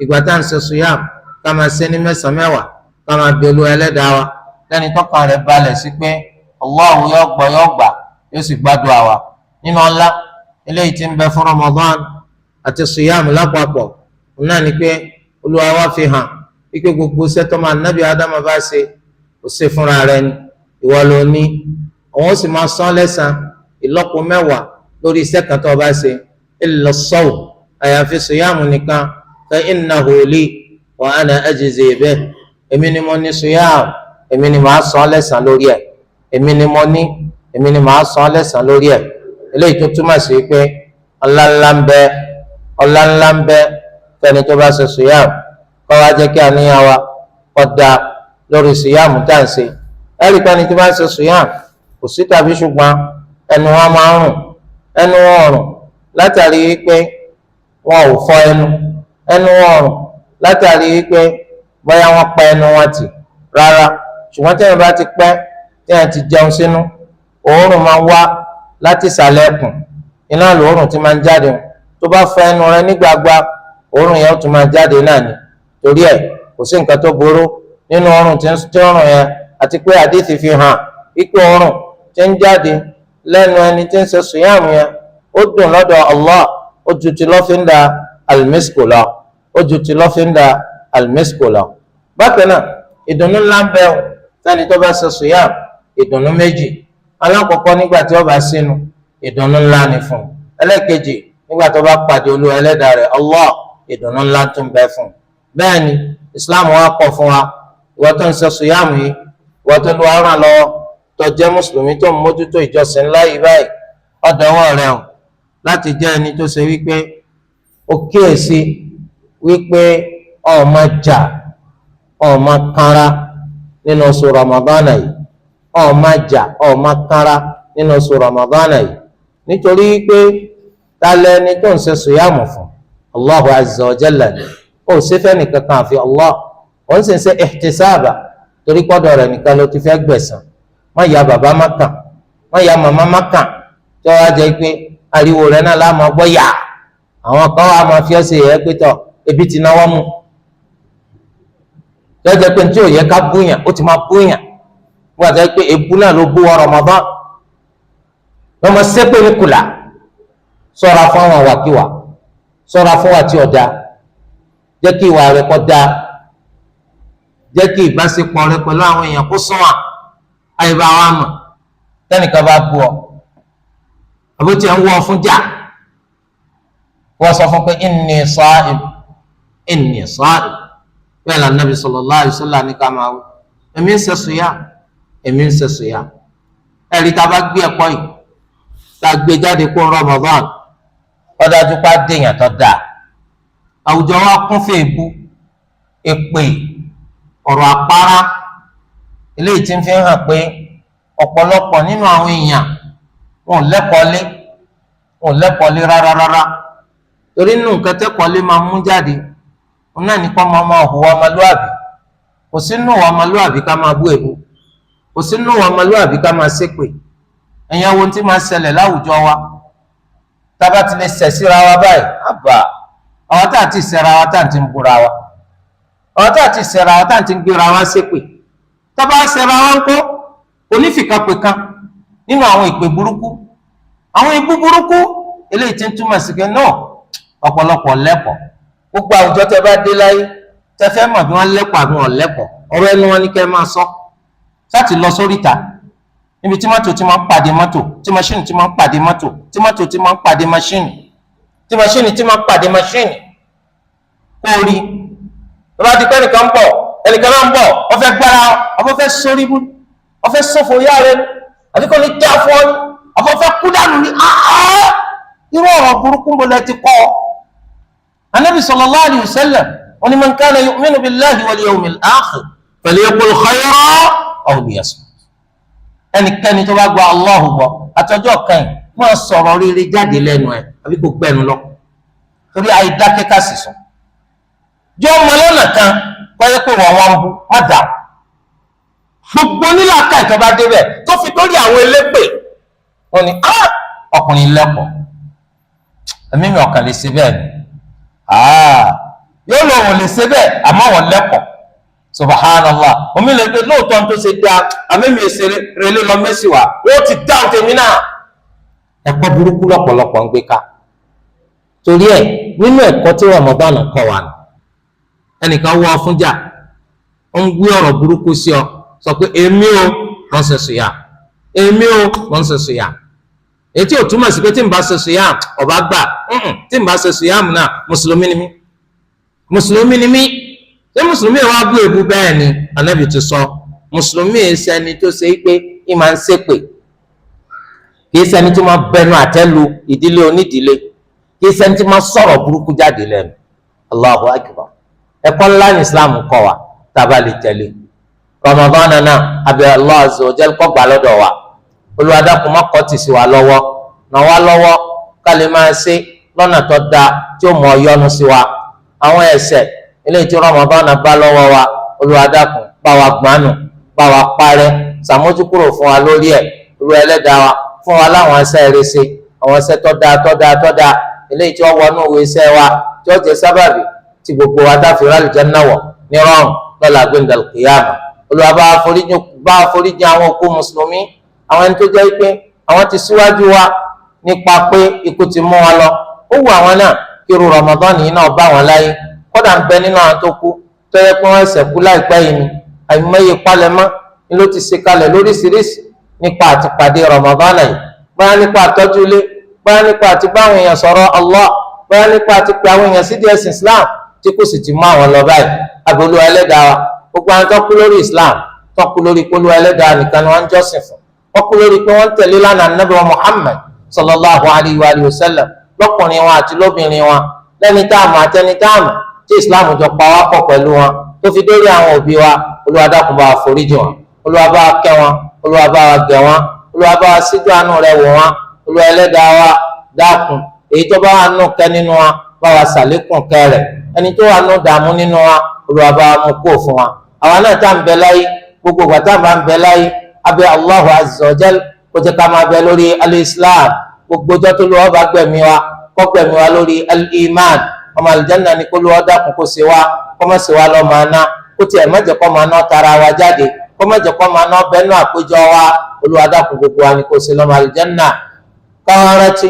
ìgbà tá à ń ṣe siyam, ká máa ṣe ní mẹ́sàn-án mẹ́wàá, ká máa bí Olúwa ẹlẹ́dàá wa lẹ́ni tọ́kàn rẹ̀ balẹ̀ sí pé Allahu yóò gbọ́ yóò gbà yóò sì gbàdúrà wa. nínú ọlá eléyìí tí ń bẹ fún Ramadan àti siyam lápapọ̀ náà ni pé Olúwa wa fi hàn wípé gbogbo sẹ́tọ́ máa nábì Ádámù bá ṣe kò ṣe fúnra rẹ̀ ni, ìwọ ló ní. òun sì máa san lẹ́san ìlọ́po mẹ́wàá lórí iṣẹ́ kan tó bá ṣe, illa as-sawm, àyàfi sùyàmù nìkan. fa innahu li wa ana ajzi bihi, èmi ni mo ní sùyàmù, èmi ni màá san lẹ́san lórí ẹ̀, èmi ni mo ní, èmi ni màá san lẹ́san lórí ẹ̀. eléyìí tó túmọ̀ sí pé ọlá ńlá ń bẹ fẹ́ni tó bá ṣe sùyàmù. kọ́ wa jẹ́ kí àníyàn wa kó dáa lórí sùyàmù tá à ń ṣe. ẹ̀rí kan ní tí bá ń ṣe sùyàmù kò sí tàbí ṣùgbọ́n ẹnu wọn máa ń rùn, ẹnu wọn rùn látàrí wípé wọn ò fọ ẹnu wọn rùn látàrí wípé bóyá wọn pa ẹnu wọn tì rárá. ṣùgbọ́n tí wọn bá ti pẹ́ tí wọn ti jẹun sínú, òórùn máa wá láti ìsàlẹ̀ ẹkùn iná lòórùn tí máa ń jáde tó bá fọ ẹnu rẹ nígbàgbà òórùn yẹn ó tún máa jáde náà ni torí ẹ̀ kò sí nǹkan tó burú nínú òórùn tí ń rùn yẹn àti pé àdìsí fi hàn ipò òórùn tí ń jáde lẹ́nu ẹni tí ń ṣe sùyàmù yẹn ó dùn lọ́dọ̀ Allah ó ju ti lọ́fíńdà almisku lọ ó ju ti lọ́fíńdà almisku lọ. bákan náà ìdùnnú ńlá ń bẹ sẹ́ni tó bá ṣe sùyàmù ìdùnnú méjì alákọ̀ọ́kọ́ nígbà tí ó bá sínú ìdùnnú ńlá ni fún un ẹlẹ́ẹ̀kejì nígbà tó bá pàdé Olúwa ẹlẹ́dàá rẹ̀ Allah ìdùnnú ńlá tún bẹ fún un. bẹ́ẹ̀ ni Islam wa kọ̀ fún wa ìwọ tó ń ṣe sùyàmù yìí ìwọ tó lu ara lọ́wọ́ tó jẹ́ mùsùlùmí tó ń mójútó ìjọsìn ńlá yìí báyìí ọ̀dọ̀wọ́ rẹ̀ o láti jẹ́ ẹni tó ṣe wípé ó kíyèsí wípé ọmọ jà ọmọ kanra nínú oṣù Ramadana yìí ọmọ jà ọmọ kanra nínú oṣù Ramadana yìí nítorí wípé tálẹ̀ ẹni tó ń ṣe sùyàmù fún Allahu azza wa jalla ó ṣe fẹ́ nìkan kan àfi Allah ó ń sì ń ṣe ihtisaba torí pọ́dọ̀ rẹ̀ nìkan ló ti fẹ́ gbẹ̀san má ya bàbá má kàn má ya màmá má kàn tí wọ́n á jẹ́ pé ariwo rẹ̀ náà láàmú ọgbọ́ yà àwọn kan wà máa fi ẹsẹ̀ yẹ pé tọ̀ ebi ti náwó mu jẹ́jẹ́ pé tí ò yẹ ká búyàn ó ti máa búyàn wọ́n àti pé ebu náà ló bú Ramadan wọ́n máa ṣépè ní kùlà ṣọ́ra fún àwọn wàkíwà ṣọ́ra fún wa tí ọ̀dà jẹ́ kí ìwà rẹ̀ kó dáa jẹ́ kí ìbáṣepọ̀ rẹ̀ pẹ̀lú àwọn èèyàn kó sunwọ̀n àyíbá wa mọ̀ tẹ́nìkan bá bú ọ àbótí ẹ̀ ń wọ́ fún jà wọ́n sọ fún pé inni sa'im bẹ́ẹ̀ la Nabi sallallahu alaihi wasallam ní ká máa wí èmi ń ṣe sùyà ẹ̀rí tá a bá gbé ẹ̀kọ́ yìí tá a gbé jáde kó Ramadan ọ̀dájú pa déèyàn tó dáa àwùjọ wa kún fún èébú èpè ọ̀rọ̀ àpárá eléyìí tí ń fi hàn pé ọ̀pọ̀lọpọ̀ nínú àwọn èèyàn wọn ò lẹ́kọ̀ọ́lé rárá torí nínú nǹkan tẹ́kọ̀ọ́lé máa mú jáde wọn náà nípa máa hùwà ọmọlúwàbí kò sínú hùwà ọmọlúwàbí ká máa bú èébú kò sínú hùwà ọmọlúwàbí ká máa ṣépè ẹ̀yin àwọn tí máa ṣẹlẹ̀ láwùjọ wa tábà ti lè ṣẹ̀ síra wa báyìí àbá àwọn tá à ti ṣẹ̀ra wa tá à ti ń búra wa àwọn tá à ti ṣẹ̀ra wa tá à ti ń gbéra wa ṣépè tábà ṣẹ̀ra wa ń kó onífìkàpè kan nínú àwọn ìpè burúkú àwọn ìbú burúkú eléyìí tí ń túmọ̀ sí pé náà ọ̀pọ̀lọpọ̀ lẹ́kọ̀ọ́ gbogbo àwùjọ tẹ bá dé láyé tẹ fẹ́ mọ̀ bí wọ́n lẹ́kọ̀ọ́ àbí wọ́n lẹ́kọ̀ọ́ ọ̀rọ̀ ẹnu wọn ni kẹ́ máa sọ láti lọ sóríta níbi tí mọ́tò ti máa ń pàdé mọ́tò tí máṣíìnì ti máa ń pàdé mọ́tò tí mọ́tò ti máa ń pàdé máṣíìnì tí máṣíìnì ti máa ń pàdé máṣíìnì kó rí tó bá di pé ẹnìkan ń bọ̀ ẹnìkan náà ń bọ̀ ó fẹ́ gbára ó fẹ́ sórí bú ó fẹ́ sọ́fọ̀ yá rẹ àbí kò ní já fún ọ ní àfọ́fẹ́ kú dànù ní irú ọ̀rọ̀ burúkú mo lẹ ti kọ́ Ànábì sallallahu alayhi wa sallam wọn ni man kana yu'minu billahi wal yawmil akhir falyaqul khayran aw liyasmut ẹnikẹ́ni tó bá gba Allahu gbọ́ àtọ́jọ́ kan máa sọ̀rọ̀ rere jáde lẹ́nu ẹ̀ àbí kò gbẹ́nu lọ torí àìdákẹ́ ká sì sùn jọ ọmọ lọ́nà kan pẹ́yẹ́ pé wọ́n wọ́n ń bú má dà gbogbo nílàkà ìjọba débẹ̀ tó fi lórí àwọn elépè wọn ni ọkùnrin lẹ́kọ̀ọ́ ẹ̀mí mi ọ̀kan lè ṣe bẹ́ẹ̀ ni yóò lọ wọn lè ṣe bẹ́ẹ̀ àmọ́ wọn lẹ́kọ̀ọ́ subhanallah omi lè pe lóòótọ́ tó ṣe dá àmẹ́mi èsè relé lọ mẹ́sì wá ó ti dá òtẹ̀mí náà ẹ̀kọ́ burúkú lọ́pọ̀lọpọ̀ ń gbé ká torí ẹ̀ nínú ẹ̀kọ́ tí Ramadan kọ́ wa nù ẹnìkan wọ́ ọ fún jà ó ń gbé ọ̀rọ̀ burúkú sí ọ sọ pé èmi ò wọ́n ṣe sùn yá èmi ò wọ́n ṣe sùn yá ètí ò túmọ̀ sí pé tí n bá ṣe sùn yá ọba gbà tí n bá ṣe sùn yá mu náà mùsùlùmí ni mí ṣé mùsùlùmí wa bú èbú bẹ́ẹ̀ ni Ànábì ti sọ mùsùlùmí ẹsẹni tó ṣe pé í máa ń ṣépè kì í ṣẹni tó máa bẹnu àtẹ́lu ìdílé onídìílé kì í ṣẹni tó máa sọ̀rọ̀ burúkú jáde lẹ́nu Allahu akbar ẹ̀kọ́ ńlá ní Islam kọ́ wa tá a bá lè tẹ̀lé Ramadan náà abẹ́ Allah azza wa jal kó gbà lọ́dọ̀ wa Olúwa dákun má kọ̀ tì sí wa lọ́wọ́ ràn wá lọ́wọ́ ká lè máa ṣe lọ́nà tó dáa tí ó mọ̀ yọ́nú sí wa àwọn ẹ̀ṣẹ̀ eléyìí tí Ramadan bá lọ́wọ́ wa Olúwa dákun bá wa gbánù bá wa parẹ́ ṣàmójúkúrò fún wa lórí ẹ̀ Olúwa ẹlẹ́dàá wa fún fún wa láwọn ẹsẹ̀ rere ṣe àwọn ẹsẹ̀ tó dáa eléyìí tí wọ́n wọnú òwe iṣẹ́ wa tí wọ́n jẹ́ sábàbí tí gbogbo wa dáfi rálì Jánnà wọ̀ ní rọrùn lọ́la gbẹ̀ndàl kìyàmà. Olúwa bá foríjì àwọn òkú mùsùlùmí àwọn ẹni tó jẹ́ pé àwọn ti síwájú wa nípa pé ikú ti mú wọn lọ. Ó wù àwọn náà kí irú Ramadan yìí náà bá wọn láyé. Kódà ń bẹ nínú àwọn tó kú tó yẹ pé wọ́n ẹsẹ̀ kú láìpẹ́ yìí ni àìmọye palẹ̀mọ́ ni ló ti ṣe kalẹ̀ lóríṣiríṣi nípa àtìpàdé Ramadan yìí. Bóyá nípa àtọ́jú ilé, bóyá nípa àti bá àwọn èèyàn sọ̀rọ̀ Allah, bóyá nípa àti pé àwọn èèyàn sí díẹ̀ sí Islam tí kò sì ti mú àwọn lọ báyìí. Àbẹ̀lú ẹlẹ́dàá wa gbogbo àwọn tó kú lórí Islam tó kú lórí pẹ̀lú ẹlẹ́dàá nìkan ni wọ́n ń jọ́sìn fún. Wọ́n kú lórí pé wọ́n ń tẹ̀lé lánàá Ànábì wa Muhammad sallallahu alayhi wa sallam lọ́kùnrin wọn àti lóbìnrin wọn lẹ́ni táàmù àtẹni táàmù tí Islam jọ pa wá pọ̀ pẹ̀lú wọn tó fi dórí àwọn òbí wa. Olúwa dákun bá wa foríjì wọn, Olúwa bá wa kẹ́ wọn, Olúwa bá wa gẹ̀ wọn, Olúwa bá wa síjú àánú rẹ̀ wò wọn. Olúwa ẹlẹ́dàá wa dákun èyí tó bá wà nù kẹ́ nínú wa bá wa ṣàlékún kẹ́ rẹ̀, ẹni tó wà nù dààmú nínú wa Olúwa bá wa mú kó fún wa. àwa náà tá à ń bẹ láyé gbogbo ìgbà tá à bá ń bẹ láyé abẹ́ Allahu azza wa jal kó jẹ́ ká máa bẹ lórí al-islam gbogbo ọjọ́ tó lọ́wọ́ bá gbẹ̀mí wa kó gbẹ̀mí wa lórí al-iman ọmọ aljanna ni kó lọ́wọ́ dákun kó ṣe wá kó má ṣe wá lọ́ máa ná kó tiẹ̀ má jẹ́ kó máa ná tara wa jáde kó má jẹ́ kó máa ná bẹ́nu àpéjọ wa Olúwa dákun gbogbo wa ni kó ṣe lọ́mọ aljanna. káwọn rántí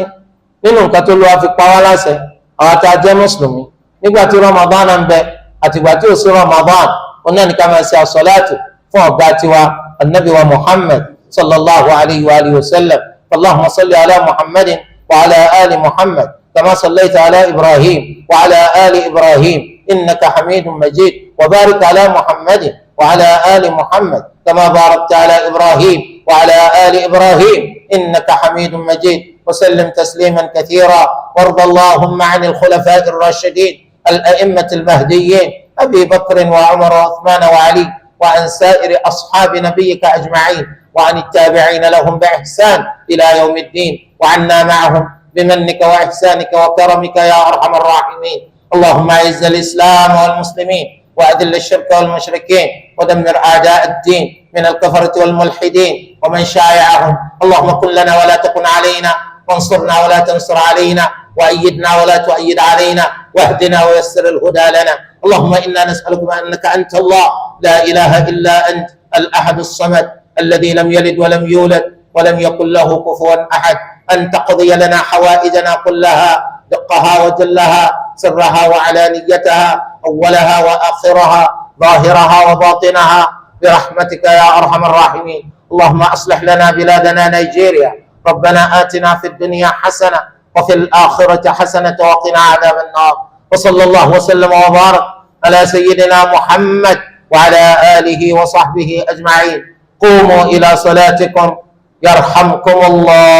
nínú nǹkan tó lọ́wọ́ fi pa wá láṣẹ àwọn tá a jẹ́ mùsùlùmí nígbà tí Ramadan ń bẹ àtìgbà tí ò sí Ramadan wọn náà ní ká máa ṣe àsọláàtù fún ọ̀gá tiwa anabi wa Muhammad sallallahu alayhi wa alihi wa sallam. Allahumma salli ala Muhammadin wa ala ali Muhammad kama sallaita ala Ibrahim wa ala ali Ibrahim innaka hamidun majid wa barik ala Muhammadin wa ala ali Muhammad kama barakta ala Ibrahim wa ala ali Ibrahim innaka hamidun majid wa sallim tasliman kathira warda Allahumma an al-khulafa'i ar-rashidin al-a'immat al-mahdiyyin أبي بكر وعمر وعثمان وعلي وعن سائر أصحاب نبيك أجمعين وعن التابعين لهم بإحسان إلى يوم الدين وعنا معهم بمنك وإحسانك وكرمك يا أرحم الراحمين. اللهم أعز الإسلام والمسلمين وأذل الشرك والمشركين ودمر أعداء الدين من الكفرة والملحدين ومن شايعهم. اللهم كن لنا ولا تكن علينا وانصرنا ولا تنصر علينا وأيدنا ولا تؤيد علينا واهدنا ويسر الهدى لنا. اللهم إنا نسألك بأنك أنت الله لا إله إلا أنت الأحد الصمد الذي لم يلد ولم يولد ولم يكن له كفوا أحد أن تقضي لنا حوائجنا كلها دقها وجلها سرها وعلانيتها أولها وآخرها ظاهرها وباطنها برحمتك يا أرحم الراحمين. اللهم أصلح لنا بلادنا نيجيريا ربنا آتنا في الدنيا حسنة وفي الآخرة حسنة وقنا عذاب النار. وصلى الله وسلم وبارك على سيدنا محمد وعلى آله وصحبه أجمعين. قوموا إلى صلاتكم يرحمكم الله.